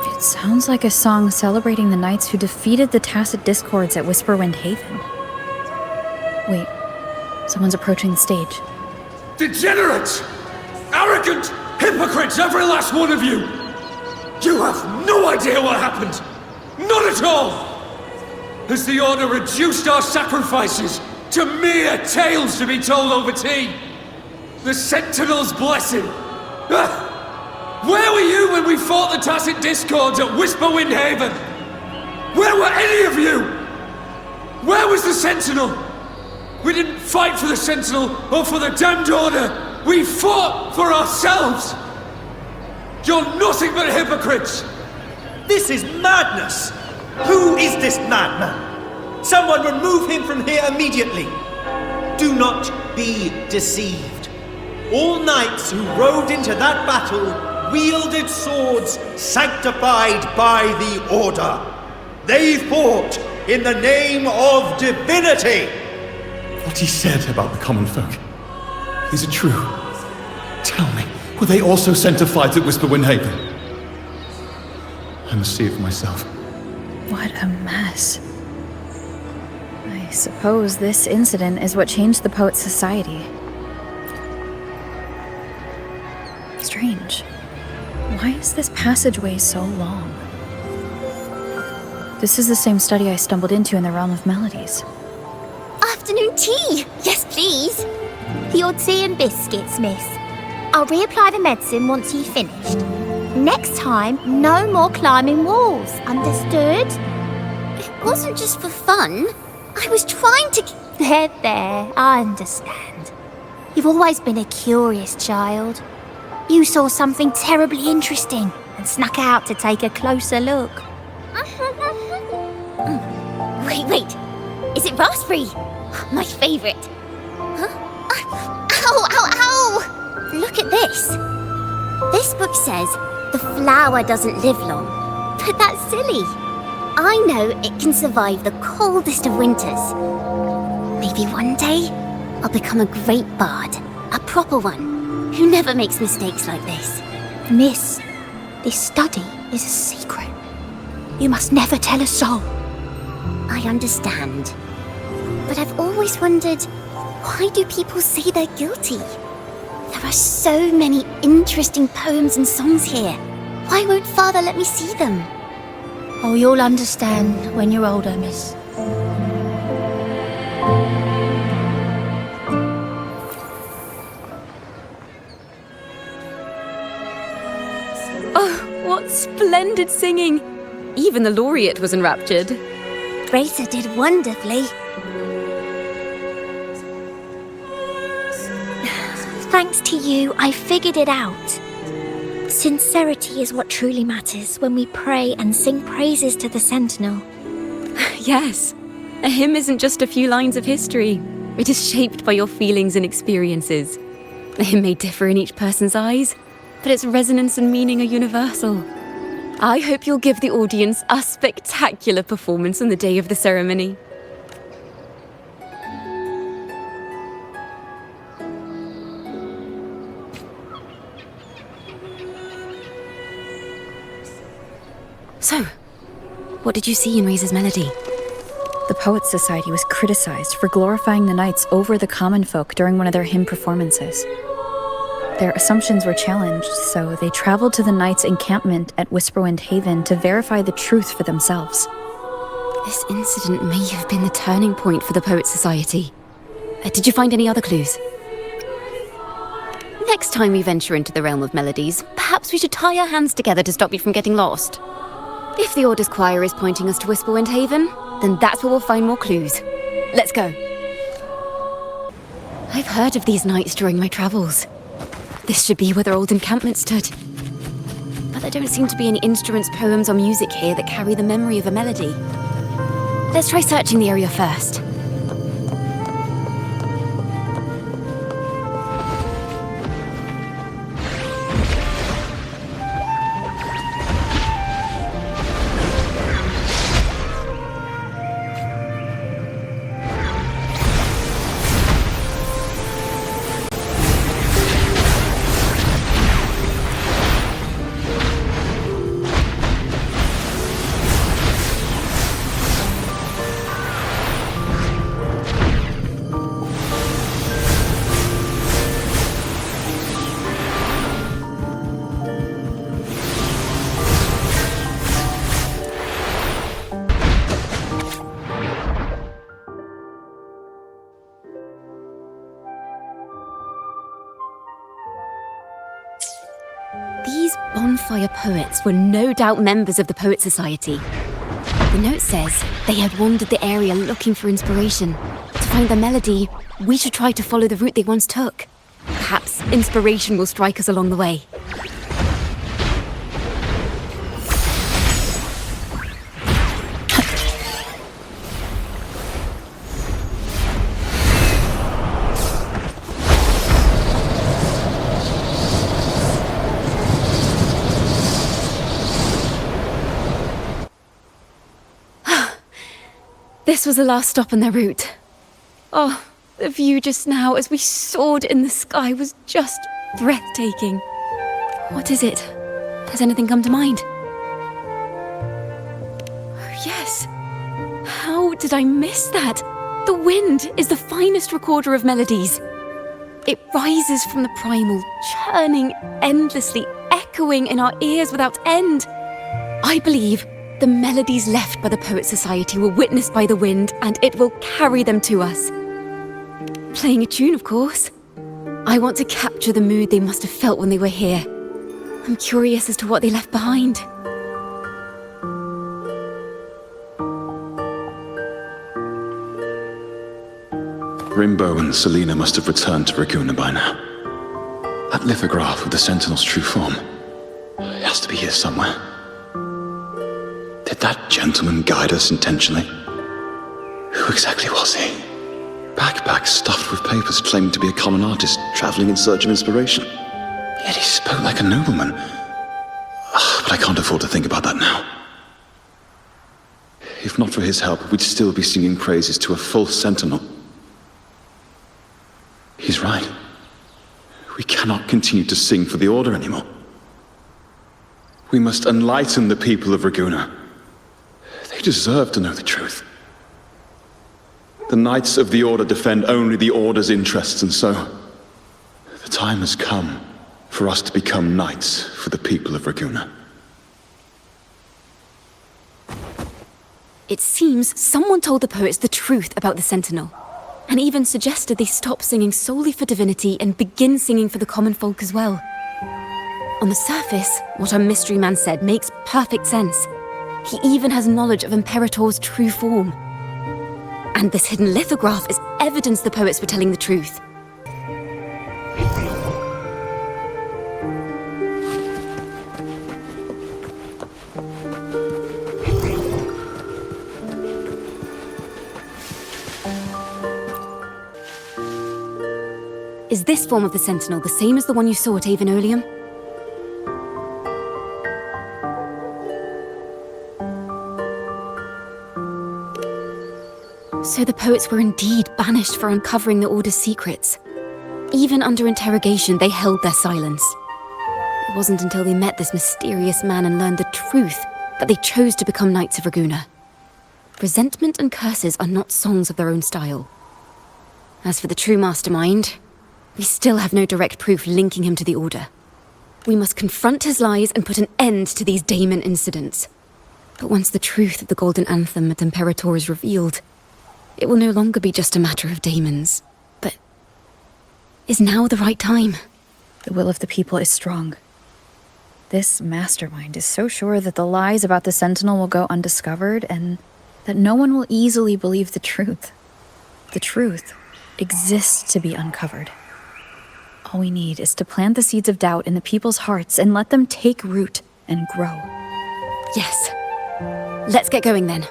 It sounds like a song celebrating the knights who defeated the Tacit Discords at Whisperwind Haven. Wait, someone's approaching the stage. Degenerates! Arrogant hypocrites, every last one of you! You have no idea what happened! None at all! Has the Order reduced our sacrifices to mere tales to be told over tea? The Sentinel's blessing! Where were you when we fought the Tacit Discords at Whisperwind Haven? Where were any of you? Where was the Sentinel? We didn't fight for the Sentinel or for the damned Order. We fought for ourselves. You're nothing but hypocrites. This is madness. Who is this madman? Someone remove him from here immediately. Do not be deceived. All knights who rode into that battle wielded swords sanctified by the Order. They fought in the name of divinity. What he said about the common folk, is it true? Tell me, were they also sanctified at Whisperwind Haven? I must see it for myself. What a mess. I suppose this incident is what changed the Poets Society. Strange. Why is this passageway so long? This is the same study I stumbled into in the Realm of Melodies. Afternoon tea! Yes, please. Your tea and biscuits, miss. I'll reapply the medicine once you've finished. Next time, no more climbing walls. Understood? It wasn't just for fun. I was trying to... There, I understand. You've always been a curious child. You saw something terribly interesting and snuck out to take a closer look. Wait. Is it raspberry? My favourite. Huh? Ow! Look at this. This book says the flower doesn't live long. But that's silly. I know it can survive the coldest of winters. Maybe one day I'll become a great bard. A proper one, who never makes mistakes like this. Miss, this study is a secret. You must never tell a soul. I understand. But I've always wondered, why do people say they're guilty? There are so many interesting poems and songs here. Why won't Father let me see them? Oh, you'll understand when you're older, miss. Oh, what splendid singing! Even the laureate was enraptured. Racer did wonderfully. Thanks to you, I figured it out. Sincerity is what truly matters when we pray and sing praises to the Sentinel. Yes, a hymn isn't just a few lines of history. It is shaped by your feelings and experiences. A hymn may differ in each person's eyes, but its resonance and meaning are universal. I hope you'll give the audience a spectacular performance on the day of the ceremony. So, what did you see in Razor's melody? The Poets Society was criticized for glorifying the knights over the common folk during one of their hymn performances. Their assumptions were challenged, so they traveled to the knights' encampment at Whisperwind Haven to verify the truth for themselves. This incident may have been the turning point for the Poets Society. Did you find any other clues? Next time we venture into the realm of melodies, perhaps we should tie our hands together to stop you from getting lost. If the Order's choir is pointing us to Whisperwind Haven, then that's where we'll find more clues. Let's go. I've heard of these nights during my travels. This should be where their old encampment stood. But there don't seem to be any instruments, poems, or music here that carry the memory of a melody. Let's try searching the area first. These bonfire poets were no doubt members of the Poets Society. The note says they had wandered the area looking for inspiration. To find the melody, we should try to follow the route they once took. Perhaps inspiration will strike us along the way. This was the last stop on their route. Oh, the view just now as we soared in the sky was just breathtaking. What is it? Has anything come to mind? Oh, yes. How did I miss that? The wind is the finest recorder of melodies. It rises from the primal, churning endlessly, echoing in our ears without end. I believe the melodies left by the Poets Society were witnessed by the wind, and it will carry them to us. Playing a tune, of course. I want to capture the mood they must have felt when they were here. I'm curious as to what they left behind. Rimbo and Selena must have returned to Ragunna by now. That lithograph of the Sentinel's true form. It has to be here somewhere. Did that gentleman guide us intentionally? Who exactly was he? Backpack stuffed with papers claiming to be a common artist traveling in search of inspiration. Yet he spoke like a nobleman. But I can't afford to think about that now. If not for his help, we'd still be singing praises to a full Sentinel. He's right. We cannot continue to sing for the Order anymore. We must enlighten the people of Ragunna. They deserve to know the truth. The Knights of the Order defend only the Order's interests, and so the time has come for us to become knights for the people of Ragunna. It seems someone told the poets the truth about the Sentinel, and even suggested they stop singing solely for divinity and begin singing for the common folk as well. On the surface, what our mystery man said makes perfect sense. He even has knowledge of Imperator's true form. And this hidden lithograph is evidence the poets were telling the truth. Is this form of the Sentinel the same as the one you saw at Avon Oleum? So the poets were indeed banished for uncovering the Order's secrets. Even under interrogation, they held their silence. It wasn't until they met this mysterious man and learned the truth that they chose to become Knights of Ragunna. Resentment and curses are not songs of their own style. As for the true mastermind, we still have no direct proof linking him to the Order. We must confront his lies and put an end to these Daemon incidents. But once the truth of the Golden Anthem at Imperator is revealed, it will no longer be just a matter of Daemons, but is now the right time? The will of the people is strong. This mastermind is so sure that the lies about the Sentinel will go undiscovered and that no one will easily believe the truth. The truth exists to be uncovered. All we need is to plant the seeds of doubt in the people's hearts and let them take root and grow. Yes. Let's get going then.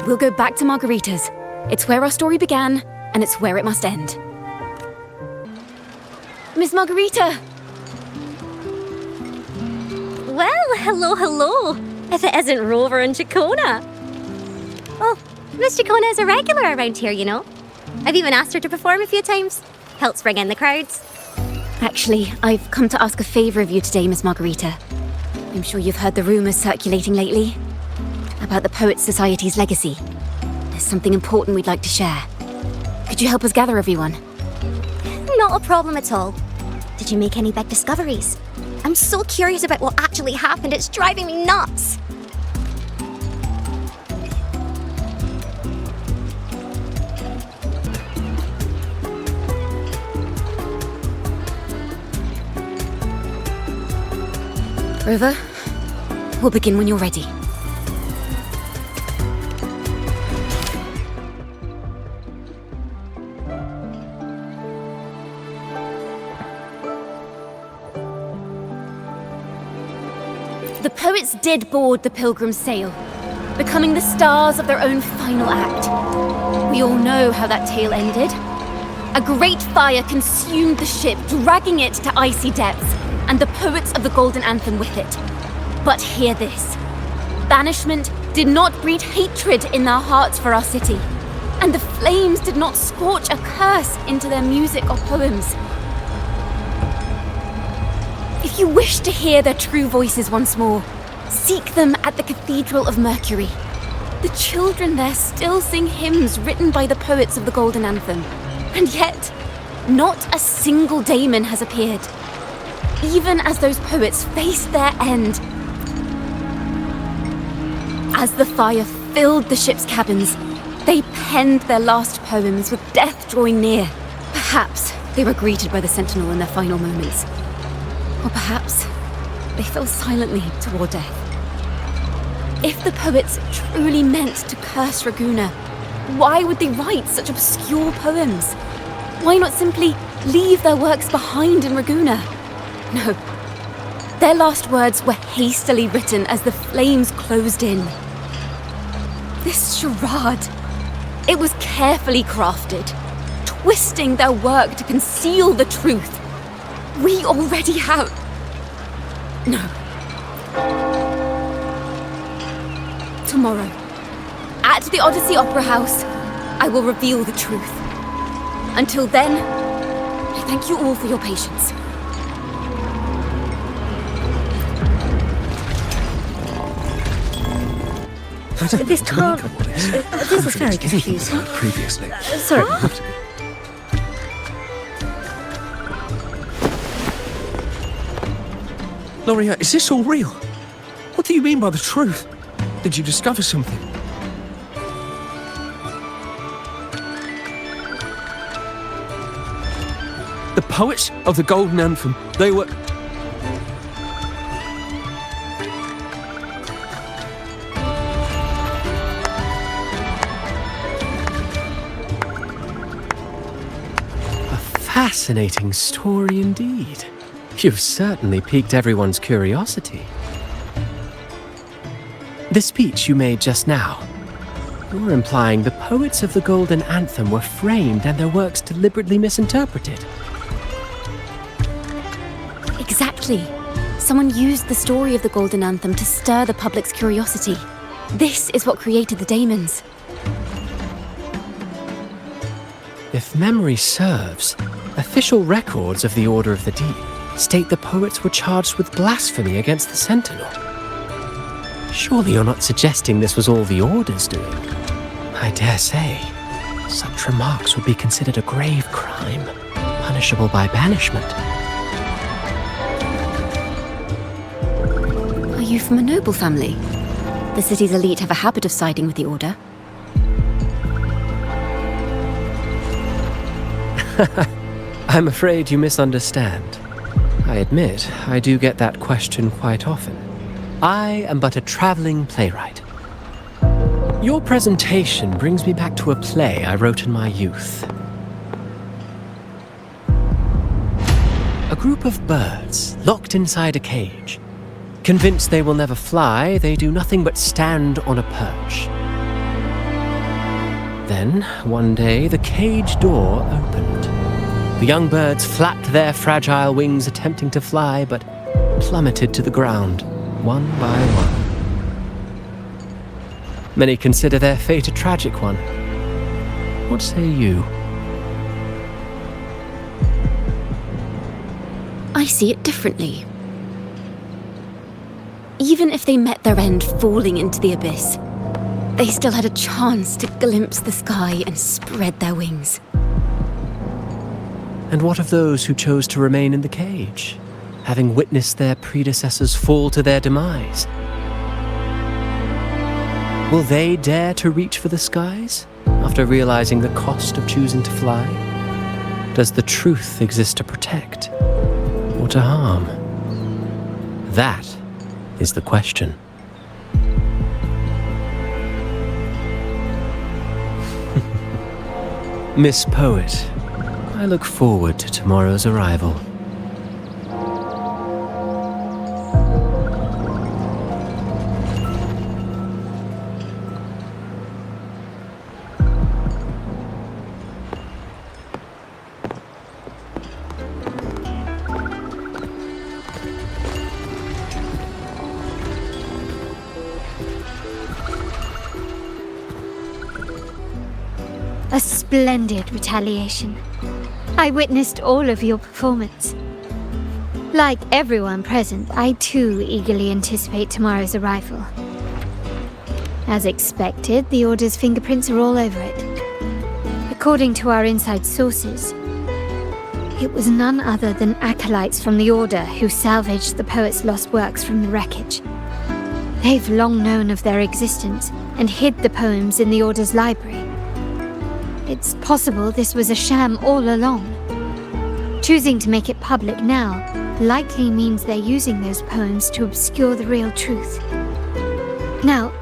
We'll go back to Margarita's. It's where our story began, and it's where it must end. Miss Margarita! Well, hello. If it isn't Rover and Ciaccona. Oh, Miss Ciaccona is a regular around here, you know. I've even asked her to perform a few times. Helps bring in the crowds. Actually, I've come to ask a favor of you today, Miss Margarita. I'm sure you've heard the rumors circulating lately about the Poets Society's legacy. There's something important we'd like to share. Could you help us gather everyone? Not a problem at all. Did you make any big discoveries? I'm so curious about what actually happened, it's driving me nuts. Rover, we'll begin when you're ready. The poets did board the Pilgrim's sail, becoming the stars of their own final act. We all know how that tale ended. A great fire consumed the ship, dragging it to icy depths, and the poets of the Golden Anthem with it. But hear this. Banishment did not breed hatred in their hearts for our city, and the flames did not scorch a curse into their music or poems. If you wish to hear their true voices once more, seek them at the Cathedral of Mercury. The children there still sing hymns written by the poets of the Golden Anthem, and yet, not a single Daemon has appeared. Even as those poets faced their end. As the fire filled the ship's cabins, they penned their last poems with death drawing near. Perhaps they were greeted by the Sentinel in their final moments. Or perhaps they fell silently toward death. If the poets truly meant to curse Ragunna, why would they write such obscure poems? Why not simply leave their works behind in Ragunna? No. Their last words were hastily written as the flames closed in. This charade, it was carefully crafted, twisting their work to conceal the truth. We already have... No. Tomorrow, at the Odyssey Opera House, I will reveal the truth. Until then, I thank you all for your patience. This can't... This is very confusing. Previously. Sorry. Loria, is this all real? What do you mean by the truth? Did you discover something? The poets of the Golden Anthem, they were... Fascinating story indeed. You've certainly piqued everyone's curiosity. The speech you made just now, you're implying the poets of the Golden Anthem were framed and their works deliberately misinterpreted. Exactly. Someone used the story of the Golden Anthem to stir the public's curiosity. This is what created the Daemons. If memory serves, official records of the Order of the Deep state the poets were charged with blasphemy against the Sentinel. Surely you're not suggesting this was all the Order's doing? I dare say, such remarks would be considered a grave crime, punishable by banishment. Are you from a noble family? The city's elite have a habit of siding with the Order. I'm afraid you misunderstand. I admit, I do get that question quite often. I am but a traveling playwright. Your presentation brings me back to a play I wrote in my youth. A group of birds, locked inside a cage. Convinced they will never fly, they do nothing but stand on a perch. Then, one day, the cage door opened. The young birds flapped their fragile wings attempting to fly, but plummeted to the ground, one by one. Many consider their fate a tragic one. What say you? I see it differently. Even if they met their end falling into the abyss, they still had a chance to glimpse the sky and spread their wings. And what of those who chose to remain in the cage, having witnessed their predecessors fall to their demise? Will they dare to reach for the skies, after realizing the cost of choosing to fly? Does the truth exist to protect, or to harm? That is the question. Miss Poet, I look forward to tomorrow's arrival. A splendid retaliation. I witnessed all of your performance. Like everyone present, I too eagerly anticipate tomorrow's arrival. As expected, the Order's fingerprints are all over it. According to our inside sources, it was none other than acolytes from the Order who salvaged the poet's lost works from the wreckage. They've long known of their existence and hid the poems in the Order's library. It's possible this was a sham all along. Choosing to make it public now likely means they're using those poems to obscure the real truth. Now,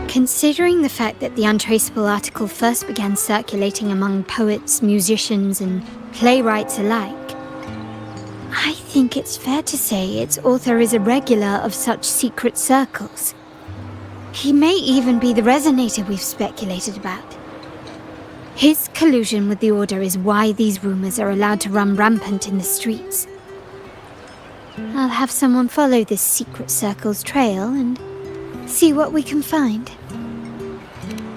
considering the fact that the untraceable article first began circulating among poets, musicians, and playwrights alike, I think it's fair to say its author is a regular of such secret circles. He may even be the resonator we've speculated about. His collusion with the Order is why these rumors are allowed to run rampant in the streets. I'll have someone follow this secret circle's trail and see what we can find.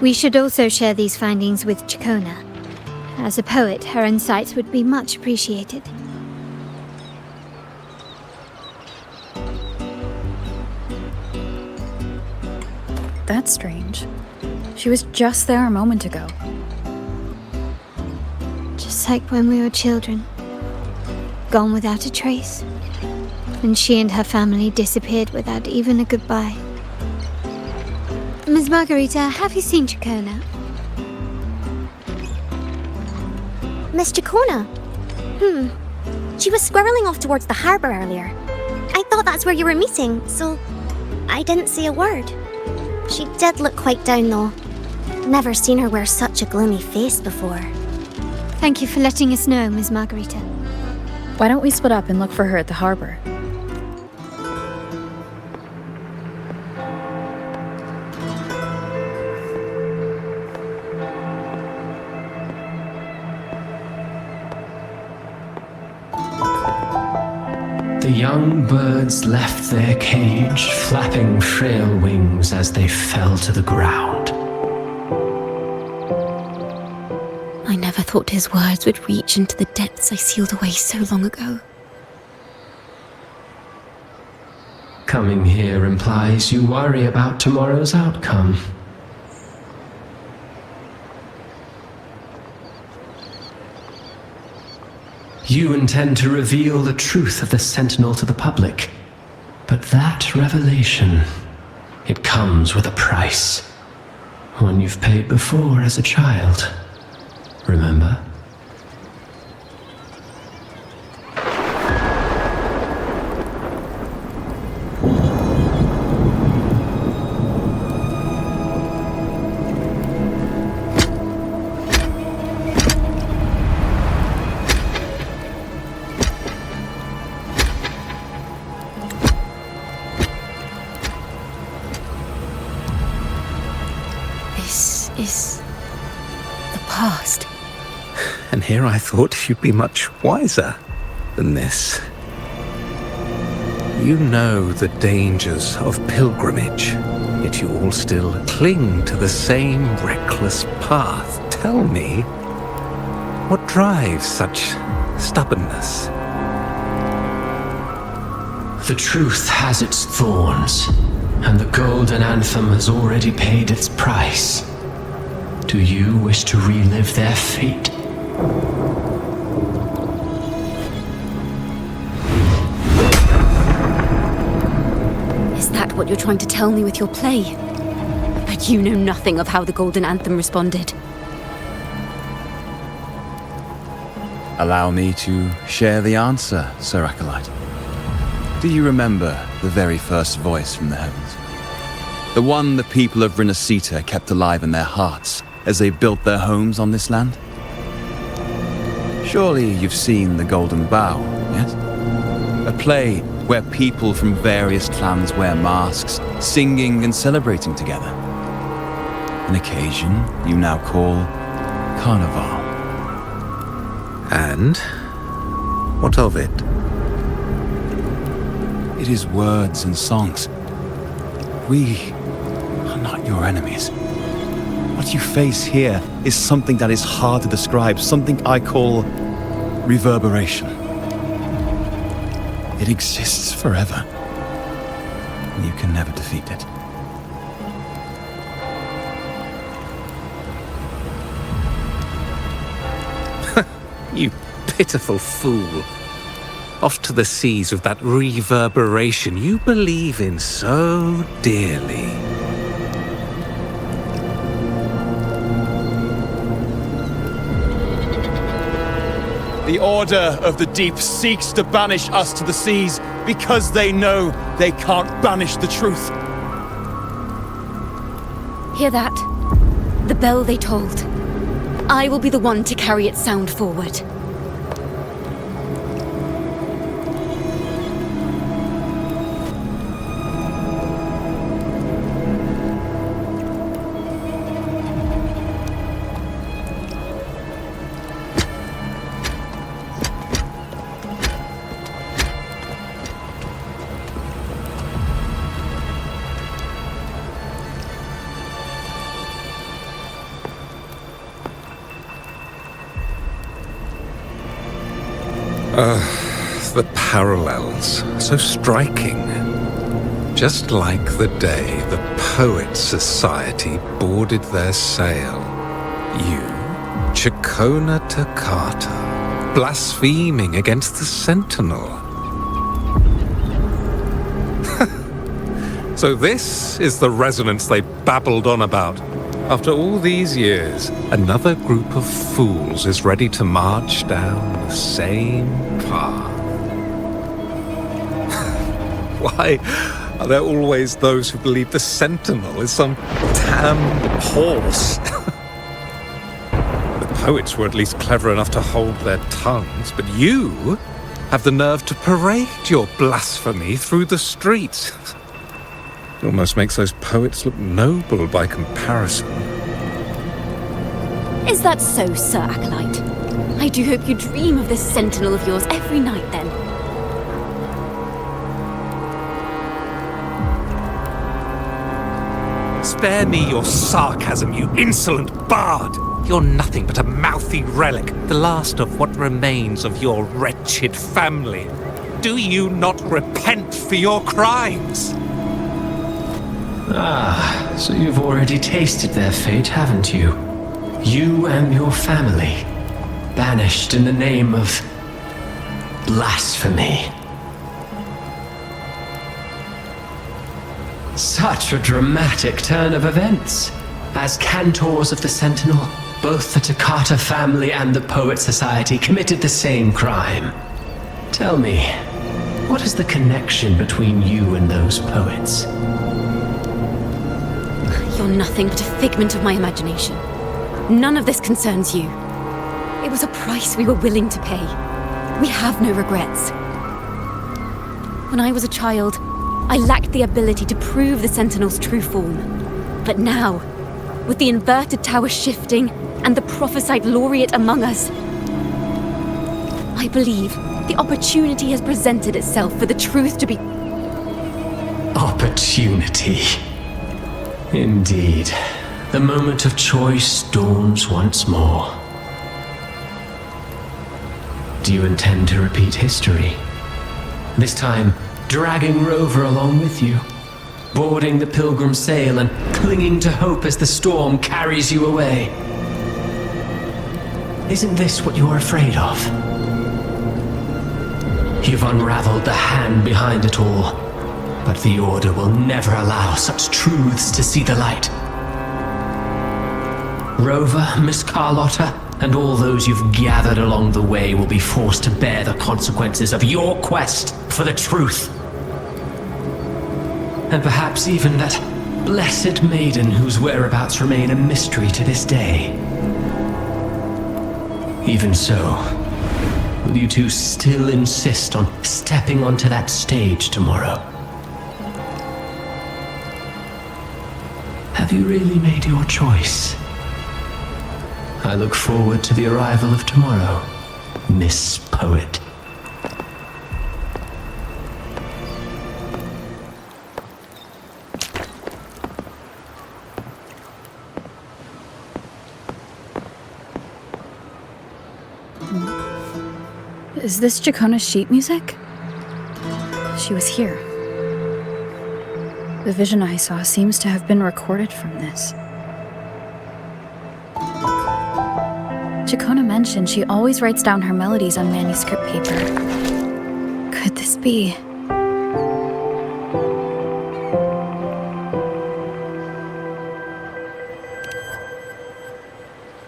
We should also share these findings with Ciaccona. As a poet, her insights would be much appreciated. That's strange. She was just there a moment ago. Just like when we were children. Gone without a trace. And she and her family disappeared without even a goodbye. Ms. Margarita, have you seen Ciaccona? Miss Ciaccona? She was squirreling off towards the harbour earlier. I thought that's where you were meeting, so I didn't say a word. She did look quite down, though. Never seen her wear such a gloomy face before. Thank you for letting us know, Ms. Margarita. Why don't we split up and look for her at the harbour? The young birds left their cage, flapping frail wings as they fell to the ground. I never thought his words would reach into the depths I sealed away so long ago. Coming here implies you worry about tomorrow's outcome. You intend to reveal the truth of the Sentinel to the public, but that revelation It comes with a price. One you've paid before as a child. Remember? Is the past. And here I thought you'd be much wiser than this. You know the dangers of pilgrimage, yet you all still cling to the same reckless path. Tell me, what drives such stubbornness? The truth has its thorns, and the Golden Anthem has already paid its price. Do you wish to relive their fate? Is that what you're trying to tell me with your play? But you know nothing of how the Golden Anthem responded. Allow me to share the answer, Sir Acolyte. Do you remember the very first voice from the heavens? The one the people of Renacita kept alive in their hearts as they built their homes on this land? Surely you've seen The Golden Bough, yes? A play where people from various clans wear masks, singing and celebrating together. An occasion you now call Carnival. And what of it? It is words and songs. We are not your enemies. What you face here is something that is hard to describe, something I call reverberation. It exists forever. You can never defeat it. You pitiful fool. Off to the seas with that reverberation you believe in so dearly. The Order of the Deep seeks to banish us to the seas because they know they can't banish the truth. Hear that? The bell they tolled. I will be the one to carry its sound forward. The parallels, so striking. Just like the day the Poets Society boarded their sail. You, Ciaccona Toccata, blaspheming against the Sentinel. So this is the resonance they babbled on about. After all these years, another group of fools is ready to march down the same path. Why are there always those who believe the Sentinel is some damned horse? The poets were at least clever enough to hold their tongues, but you have the nerve to parade your blasphemy through the streets. It almost makes those poets look noble by comparison. Is that so, Sir Acolyte? I do hope you dream of this Sentinel of yours every night, then. Spare me your sarcasm, you insolent bard! You're nothing but a mouthy relic, the last of what remains of your wretched family. Do you not repent for your crimes? Ah, so you've already tasted their fate, haven't you? You and your family, banished in the name of blasphemy. Such a dramatic turn of events. As cantors of the Sentinel, both the Toccata family and the Poet Society committed the same crime. Tell me, what is the connection between you and those poets? You're nothing but a figment of my imagination. None of this concerns you. It was a price we were willing to pay. We have no regrets. When I was a child, I lacked the ability to prove the Sentinel's true form. But now, with the inverted tower shifting and the prophesied laureate among us, I believe the opportunity has presented itself for the truth to be... Opportunity. Indeed. The moment of choice dawns once more. Do you intend to repeat history? This time, dragging Rover along with you, boarding the pilgrim sail and clinging to hope as the storm carries you away. Isn't this what you're afraid of? You've unraveled the hand behind it all, but the Order will never allow such truths to see the light. Rover, Miss Carlotta, and all those you've gathered along the way will be forced to bear the consequences of your quest for the truth. And perhaps even that blessed maiden whose whereabouts remain a mystery to this day. Even so, will you two still insist on stepping onto that stage tomorrow? Have you really made your choice? I look forward to the arrival of tomorrow, Miss Poet. Is this Ciaccona's sheet music? She was here. The vision I saw seems to have been recorded from this. Ciaccona mentioned she always writes down her melodies on manuscript paper. Could this be?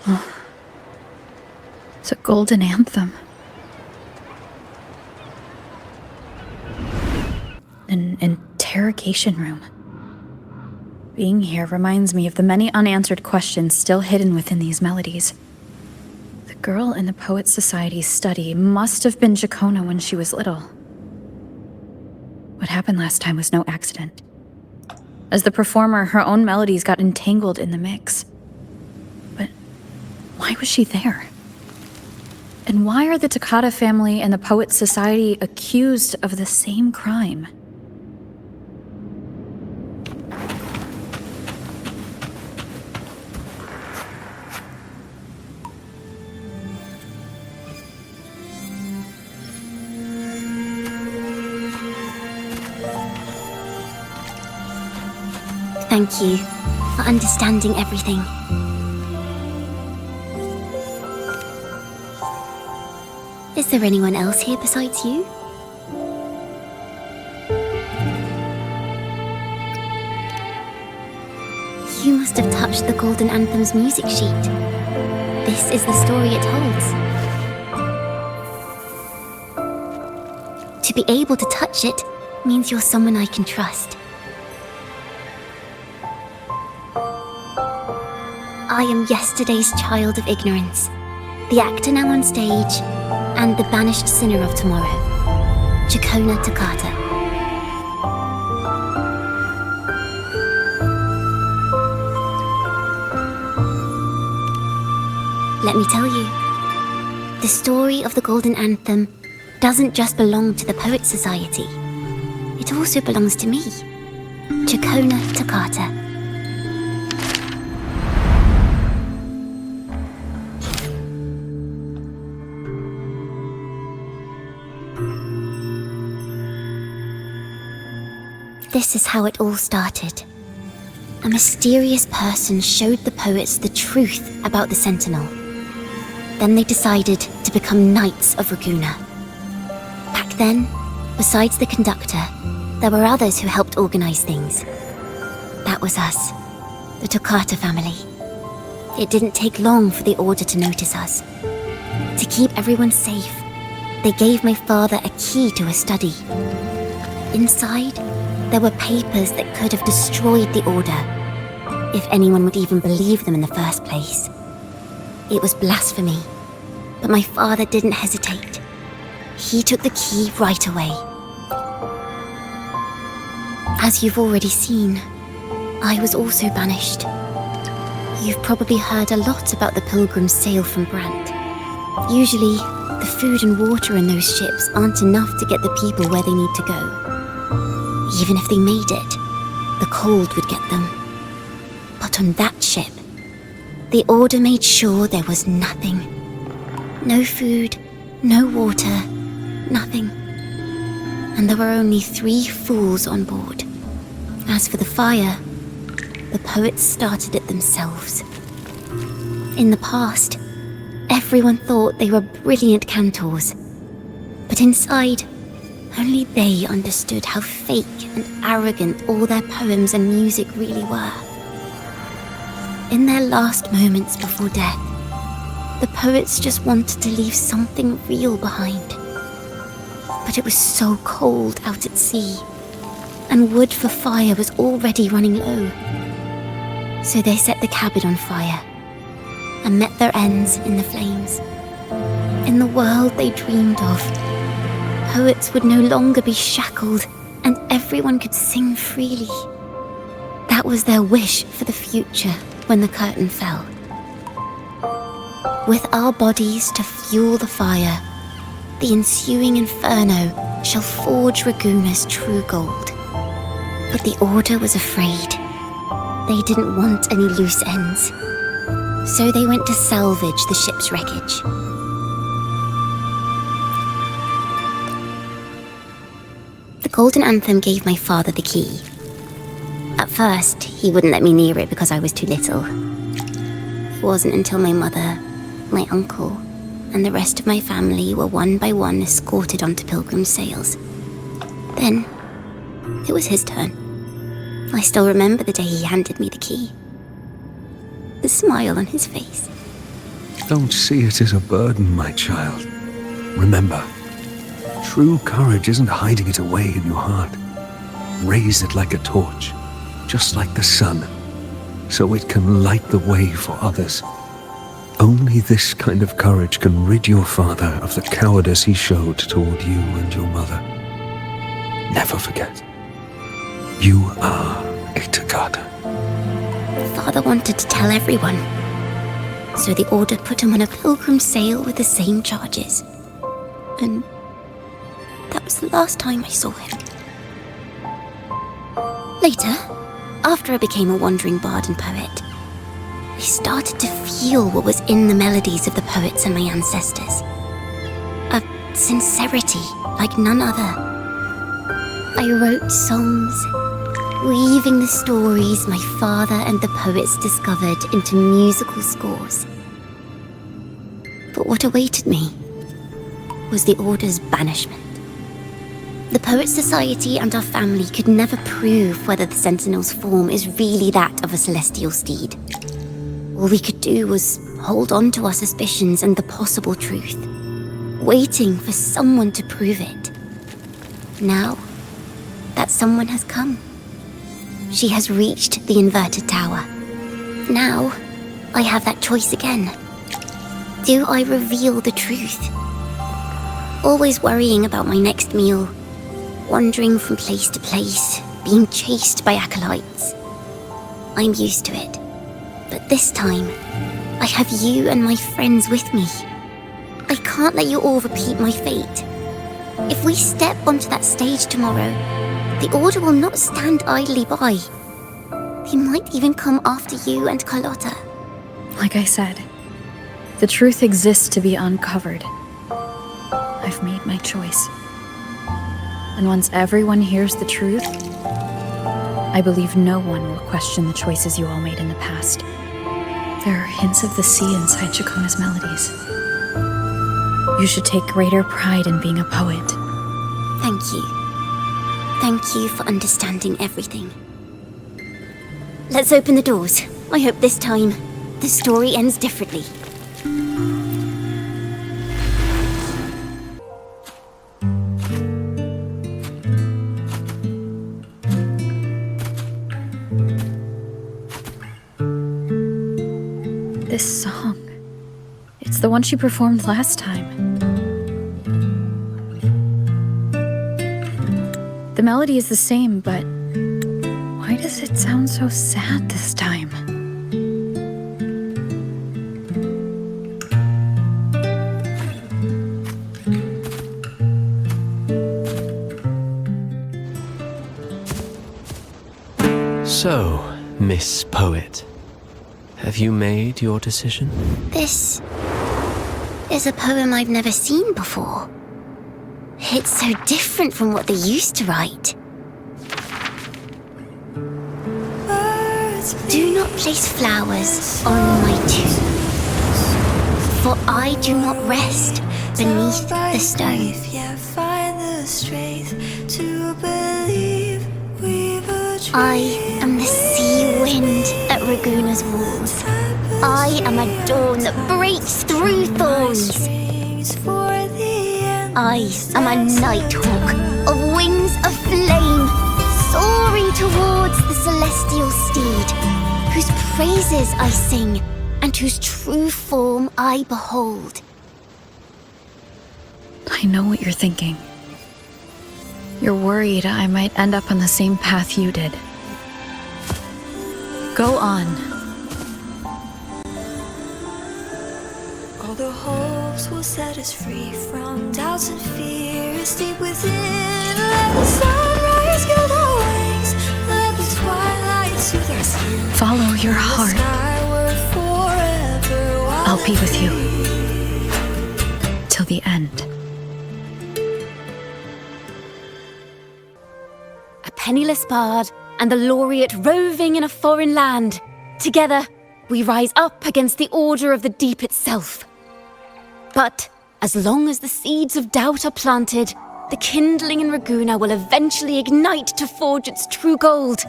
Oh. It's a golden anthem. An interrogation room. Being here reminds me of the many unanswered questions still hidden within these melodies. The girl in the Poet Society's study must have been Ciaccona when she was little. What happened last time was no accident. As the performer, her own melodies got entangled in the mix. But why was she there? And why are the Toccata family and the Poet Society accused of the same crime? Thank you for understanding everything. Is there anyone else here besides you? You must have touched the Golden Anthem's music sheet. This is the story it holds. To be able to touch it means you're someone I can trust. I am yesterday's child of ignorance, the actor now on stage, and the banished sinner of tomorrow, Ciaccona Toccata. Let me tell you, the story of the Golden Anthem doesn't just belong to the Poet Society. It also belongs to me, Ciaccona Toccata. This is how it all started. A mysterious person showed the poets the truth about the Sentinel. Then they decided to become Knights of Ragunna. Back then, besides the conductor, there were others who helped organize things. That was us, the Toccata family. It didn't take long for the Order to notice us. To keep everyone safe, they gave my father a key to a study. Inside, there were papers that could have destroyed the Order, if anyone would even believe them in the first place. It was blasphemy, but my father didn't hesitate. He took the key right away. As you've already seen, I was also banished. You've probably heard a lot about the pilgrims' sail from Brant. Usually, the food and water in those ships aren't enough to get the people where they need to go. Even if they made it, the cold would get them. But on that ship, the Order made sure there was nothing. No food, no water, nothing. And there were only 3 fools on board. As for the fire, the poets started it themselves. In the past, everyone thought they were brilliant cantors. But inside, only they understood how fake and arrogant all their poems and music really were. In their last moments before death, the poets just wanted to leave something real behind. But it was so cold out at sea, and wood for fire was already running low. So they set the cabin on fire, and met their ends in the flames. In the world they dreamed of, poets would no longer be shackled, and everyone could sing freely. That was their wish for the future when the curtain fell. With our bodies to fuel the fire, the ensuing inferno shall forge Ragunna's true gold. But the Order was afraid. They didn't want any loose ends. So they went to salvage the ship's wreckage. The Golden Anthem gave my father the key. At first, he wouldn't let me near it because I was too little. It wasn't until my mother, my uncle, and the rest of my family were one by one escorted onto pilgrim sails. Then, it was his turn. I still remember the day he handed me the key. The smile on his face. Don't see it as a burden, my child. Remember, true courage isn't hiding it away in your heart. Raise it like a torch, just like the sun, so it can light the way for others. Only this kind of courage can rid your father of the cowardice he showed toward you and your mother. Never forget, you are a Toccata. Father wanted to tell everyone, so the Order put him on a pilgrim sail with the same charges. And that was the last time I saw him. Later, after I became a wandering bard and poet, I started to feel what was in the melodies of the poets and my ancestors. A sincerity like none other. I wrote songs, weaving the stories my father and the poets discovered into musical scores. But what awaited me was the Order's banishment. The Poet Society and our family could never prove whether the Sentinel's form is really that of a celestial steed. All we could do was hold on to our suspicions and the possible truth, waiting for someone to prove it. Now, that someone has come. She has reached the inverted tower. Now, I have that choice again. Do I reveal the truth? Always worrying about my next meal, wandering from place to place, being chased by acolytes. I'm used to it. But this time, I have you and my friends with me. I can't let you all repeat my fate. If we step onto that stage tomorrow, the Order will not stand idly by. They might even come after you and Carlotta. Like I said, the truth exists to be uncovered. I've made my choice. And once everyone hears the truth, I believe no one will question the choices you all made in the past. There are hints of the sea inside Ciaccona's melodies. You should take greater pride in being a poet. Thank you. Thank you for understanding everything. Let's open the doors. I hope this time the story ends differently. This song. It's the one she performed last time. The melody is the same, but why does it sound so sad this time? So, Miss Poet, have you made your decision? This is a poem I've never seen before. It's so different from what they used to write. Do not place flowers on my tomb, for I do not rest beneath the stone. I am the sea wind at Ragunna's walls. I am a dawn that breaks through thorns. I am a nighthawk of wings of flame, soaring towards the celestial steed, whose praises I sing and whose true form I behold. I know what you're thinking. You're worried I might end up on the same path you did. Go on. All the hopes will set us free from doubts and fears deep within. Let the sunrise gild our wings, let the twilight soothe our skin. Follow your heart. I'll be with you. Till the end. A penniless bard and the laureate roving in a foreign land. Together, we rise up against the order of the deep itself. But as long as the seeds of doubt are planted, the kindling in Ragunna will eventually ignite to forge its true gold.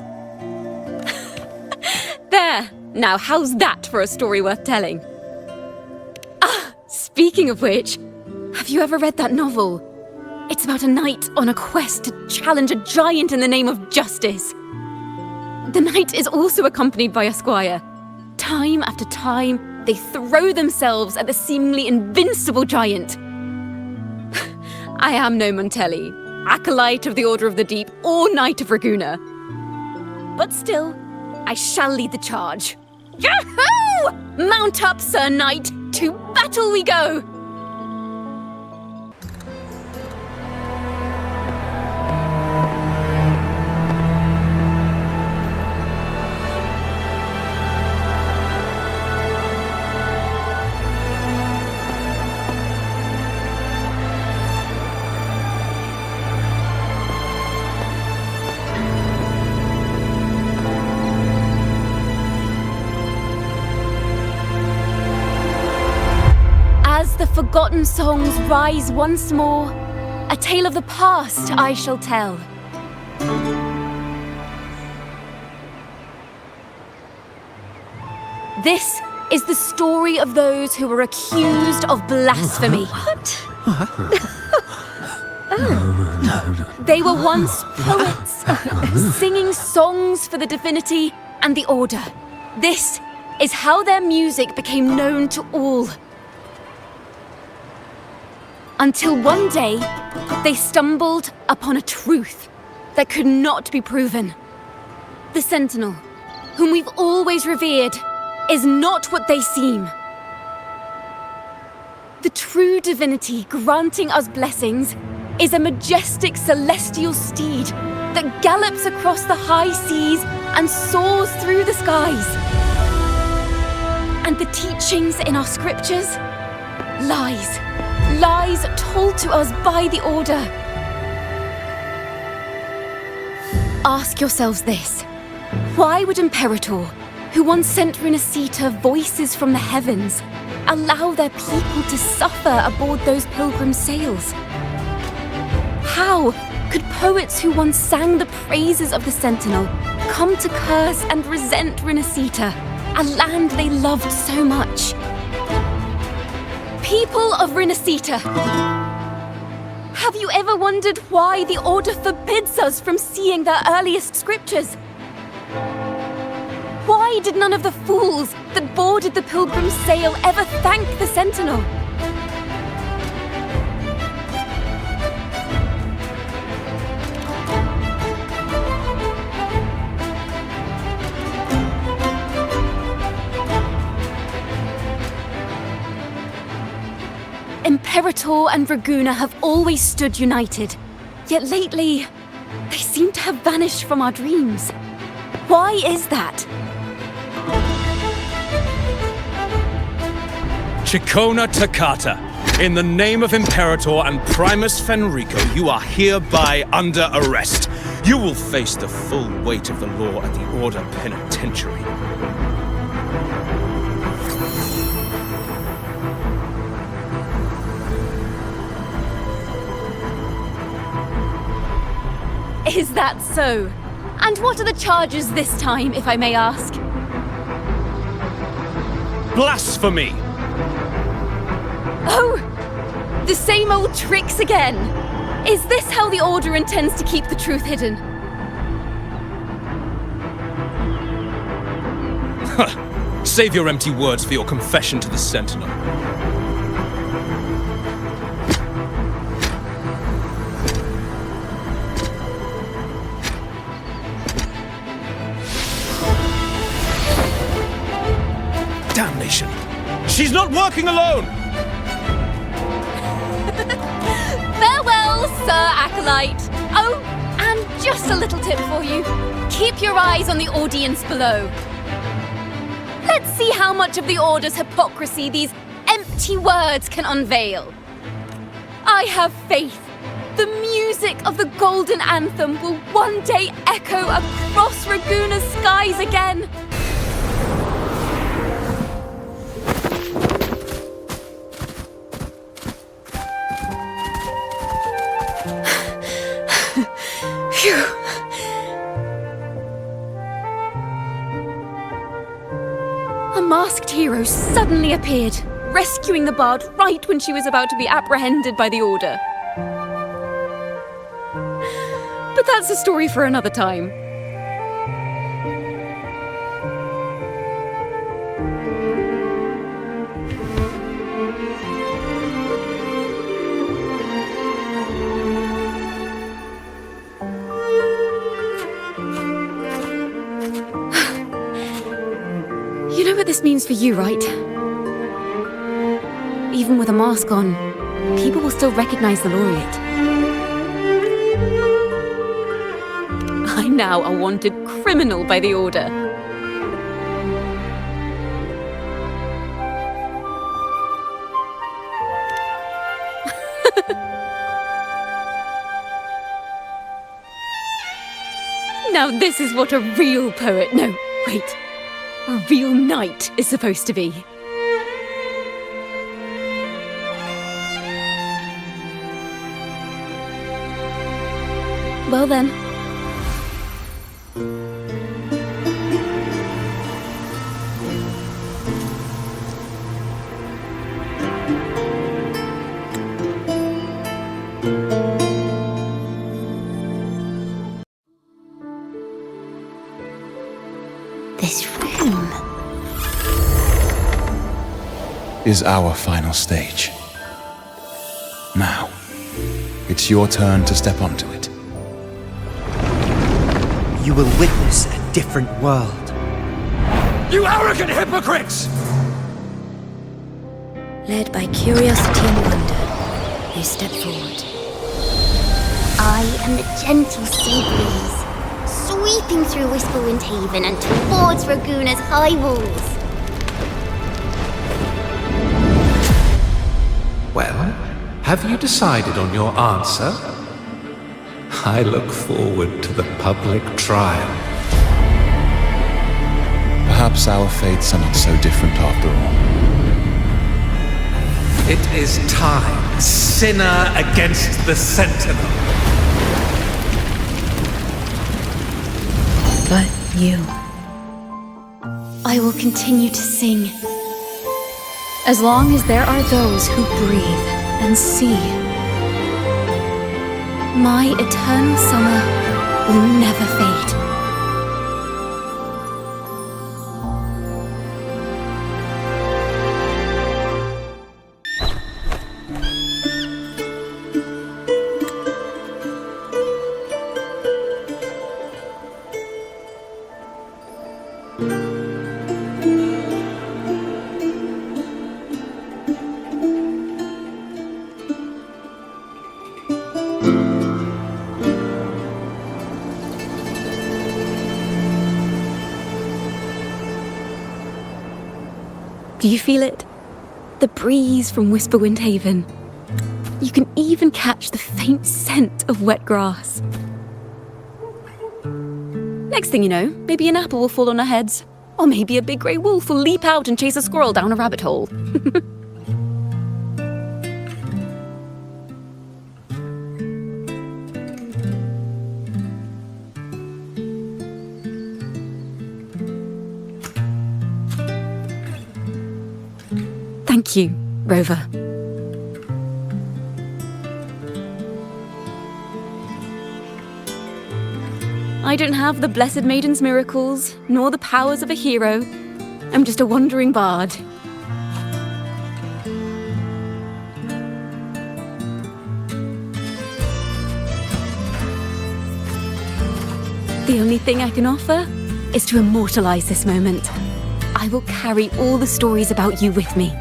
There! Now how's that for a story worth telling? Ah, speaking of which, have you ever read that novel? It's about a knight on a quest to challenge a giant in the name of justice. The knight is also accompanied by a squire. Time after time, they throw themselves at the seemingly invincible giant. I am no Montelli, acolyte of the Order of the Deep or Knight of Ragunna. But still, I shall lead the charge. Yahoo! Mount up, Sir Knight! To battle we go! As the forgotten songs rise once more, a tale of the past I shall tell. This is the story of those who were accused of blasphemy. What? They were once poets, singing songs for the divinity and the order. This is how their music became known to all. Until one day, they stumbled upon a truth that could not be proven. The Sentinel, whom we've always revered, is not what they seem. The true divinity granting us blessings is a majestic celestial steed that gallops across the high seas and soars through the skies. And the teachings in our scriptures? Lies. Lies told to us by the Order. Ask yourselves this. Why would Imperator, who once sent Renacita voices from the heavens, allow their people to suffer aboard those pilgrim sails? How could poets who once sang the praises of the Sentinel come to curse and resent Renacita, a land they loved so much. People of Renacita, have you ever wondered why the Order forbids us from seeing their earliest scriptures? Why did none of the fools that boarded the Pilgrim's sail ever thank the Sentinel? Imperator and Ragunna have always stood united, yet lately, they seem to have vanished from our dreams. Why is that? Ciaccona Toccata, in the name of Imperator and Primus Fenrico, you are hereby under arrest. You will face the full weight of the law at the Order Penitentiary. Is that so? And what are the charges this time, if I may ask? Blasphemy! Oh! The same old tricks again! Is this how the Order intends to keep the truth hidden? Save your empty words for your confession to the Sentinel. Damnation! She's not working alone! Farewell, Sir Acolyte! Oh, and just a little tip for you. Keep your eyes on the audience below. Let's see how much of the Order's hypocrisy these empty words can unveil. I have faith. The music of the Golden Anthem will one day echo across Ragunna's skies again. A masked hero suddenly appeared, rescuing the bard right when she was about to be apprehended by the Order. But that's a story for another time. You know what this means for you, right? Even with a mask on, people will still recognize the laureate. I'm now a wanted criminal by the Order. Now this is what a real poet, no, wait, a real knight is supposed to be. Well then. This room is our final stage. Now, it's your turn to step onto it. You will witness a different world. You arrogant hypocrites! Led by curiosity and wonder, you step forward. I am the gentle sea breeze, sweeping through Whisperwind Haven and towards Ragunna's high walls. Well, have you decided on your answer? I look forward to the public trial. Perhaps our fates are not so different after all. It is time, sinner against the Sentinel. but you. I will continue to sing. As long as there are those who breathe and see. My eternal summer will never fade. Do you feel it? The breeze from Whisperwind Haven. You can even catch the faint scent of wet grass. Next thing you know, maybe an apple will fall on our heads. Or maybe a big grey wolf will leap out and chase a squirrel down a rabbit hole. Thank you, Rover. I don't have the Blessed Maiden's miracles, nor the powers of a hero. I'm just a wandering bard. The only thing I can offer is to immortalize this moment. I will carry all the stories about you with me.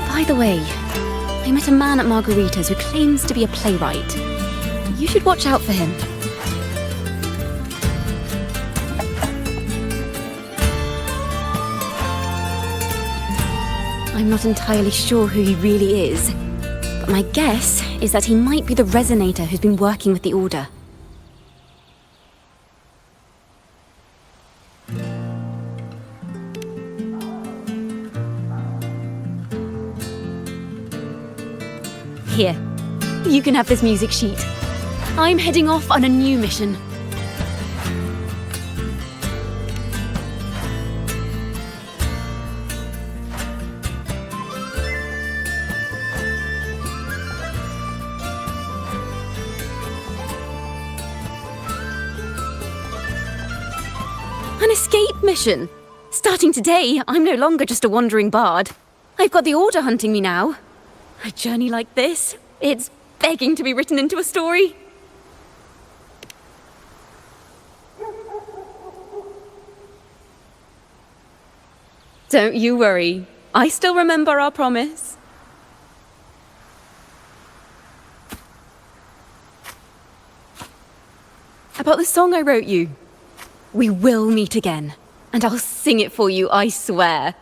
By the way, I met a man at Margarita's who claims to be a playwright. You should watch out for him. I'm not entirely sure who he really is, but my guess is that he might be the resonator who's been working with the Order. Here, you can have this music sheet. I'm heading off on a new mission. An escape mission! Starting today, I'm no longer just a wandering bard. I've got the Order hunting me now. A journey like this, it's begging to be written into a story. Don't you worry, I still remember our promise. About the song I wrote you. We will meet again, and I'll sing it for you, I swear.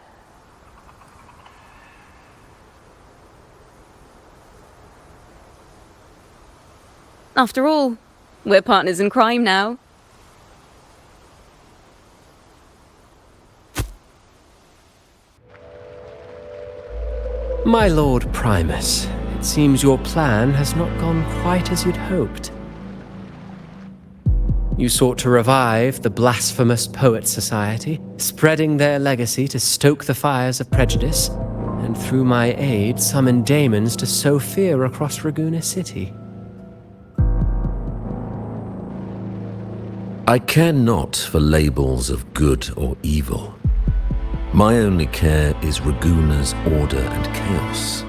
After all, we're partners in crime now. My Lord Primus, it seems your plan has not gone quite as you'd hoped. You sought to revive the blasphemous Poet Society, spreading their legacy to stoke the fires of prejudice, and through my aid summon Daemons to sow fear across Ragunna City. I care not for labels of good or evil. My only care is Ragunna's order and chaos.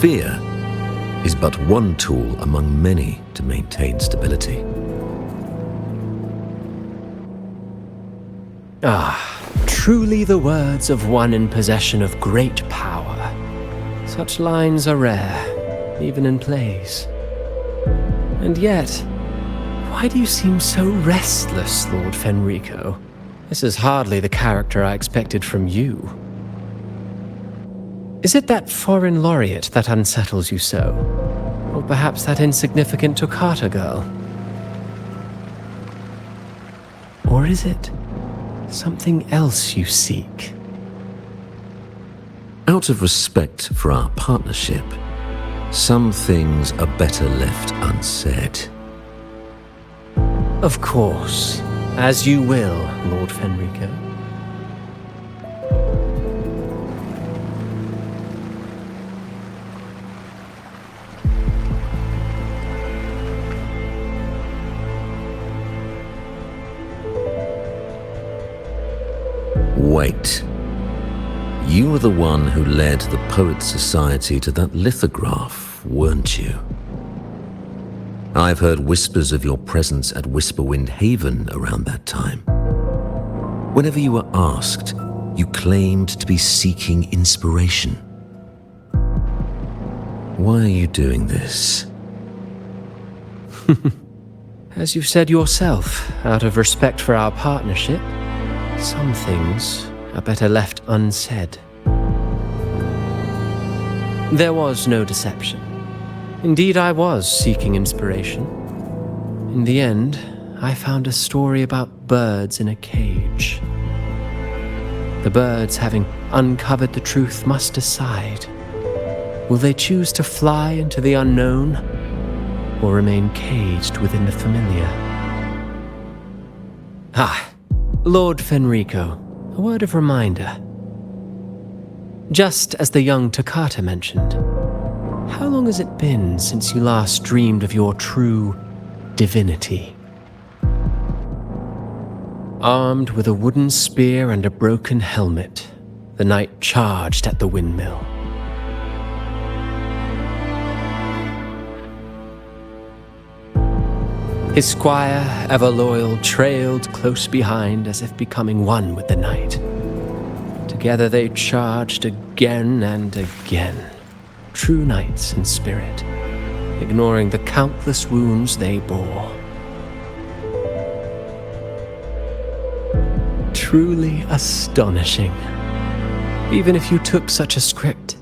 Fear is but one tool among many to maintain stability. Ah, truly the words of one in possession of great power. Such lines are rare, even in plays. And yet, why do you seem so restless, Lord Fenrico? This is hardly the character I expected from you. Is it that foreign laureate that unsettles you so? Or perhaps that insignificant Toccata girl? Or is it something else you seek? Out of respect for our partnership, some things are better left unsaid. Of course. As you will, Lord Fenrico. Wait. You were the one who led the Poets Society to that lithograph, weren't you? I've heard whispers of your presence at Whisperwind Haven around that time. Whenever you were asked, you claimed to be seeking inspiration. Why are you doing this? As you've said yourself, out of respect for our partnership, some things are better left unsaid. There was no deception. Indeed, I was seeking inspiration. In the end, I found a story about birds in a cage. The birds, having uncovered the truth, must decide. Will they choose to fly into the unknown, or remain caged within the familiar? Lord Fenrico, a word of reminder. Just as the young Toccata mentioned, how long has it been since you last dreamed of your true divinity? Armed with a wooden spear and a broken helmet, the knight charged at the windmill. His squire, ever loyal, trailed close behind as if becoming one with the knight. Together they charged again and again, true knights in spirit, ignoring the countless wounds they bore. Truly astonishing. Even if you took such a script,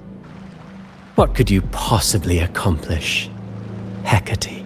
what could you possibly accomplish, Hecate?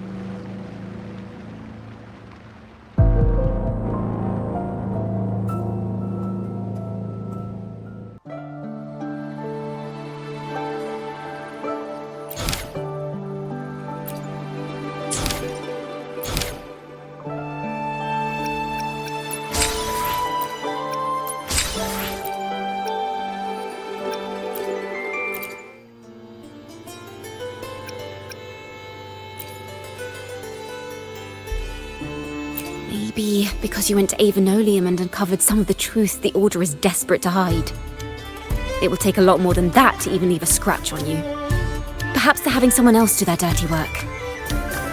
Maybe because you went to Avenolium and uncovered some of the truth the Order is desperate to hide. It will take a lot more than that to even leave a scratch on you. Perhaps they're having someone else do their dirty work.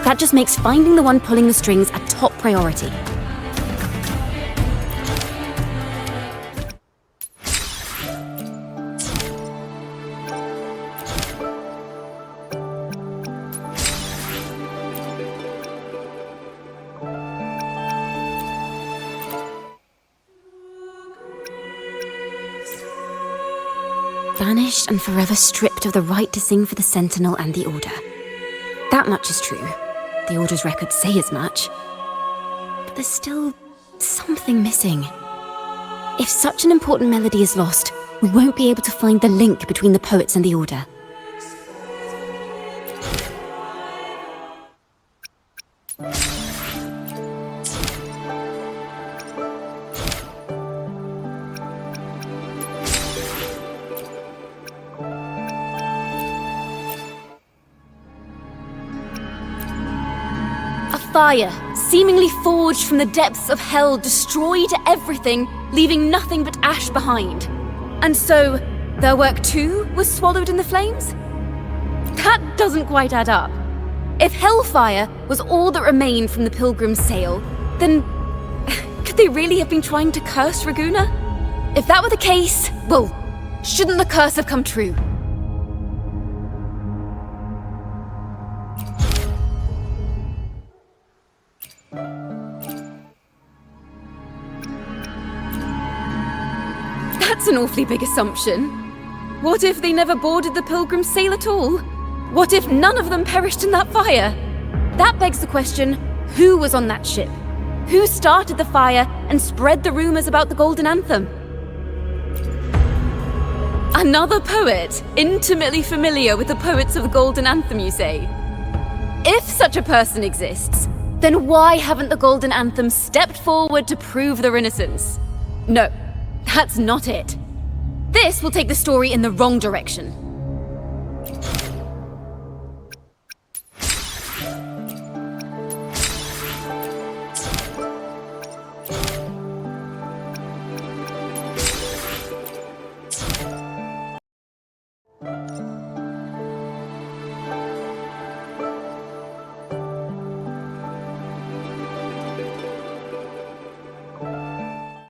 That just makes finding the one pulling the strings a top priority. Vanished and forever stripped of the right to sing for the Sentinel and the Order. That much is true. The Order's records say as much. But there's still something missing. If such an important melody is lost, we won't be able to find the link between the poets and the Order. Fire, seemingly forged from the depths of hell, destroyed everything, leaving nothing but ash behind. And so, their work too was swallowed in the flames? That doesn't quite add up. If hellfire was all that remained from the Pilgrim's sail, then could they really have been trying to curse Ragunna? If that were the case, well, shouldn't the curse have come true? That's an awfully big assumption. What if they never boarded the Pilgrim's sail at all? What if none of them perished in that fire? That begs the question, who was on that ship? Who started the fire and spread the rumors about the Golden Anthem? Another poet, intimately familiar with the poets of the Golden Anthem, you say? If such a person exists, then why haven't the Golden Anthem stepped forward to prove their innocence? No, that's not it. This will take the story in the wrong direction.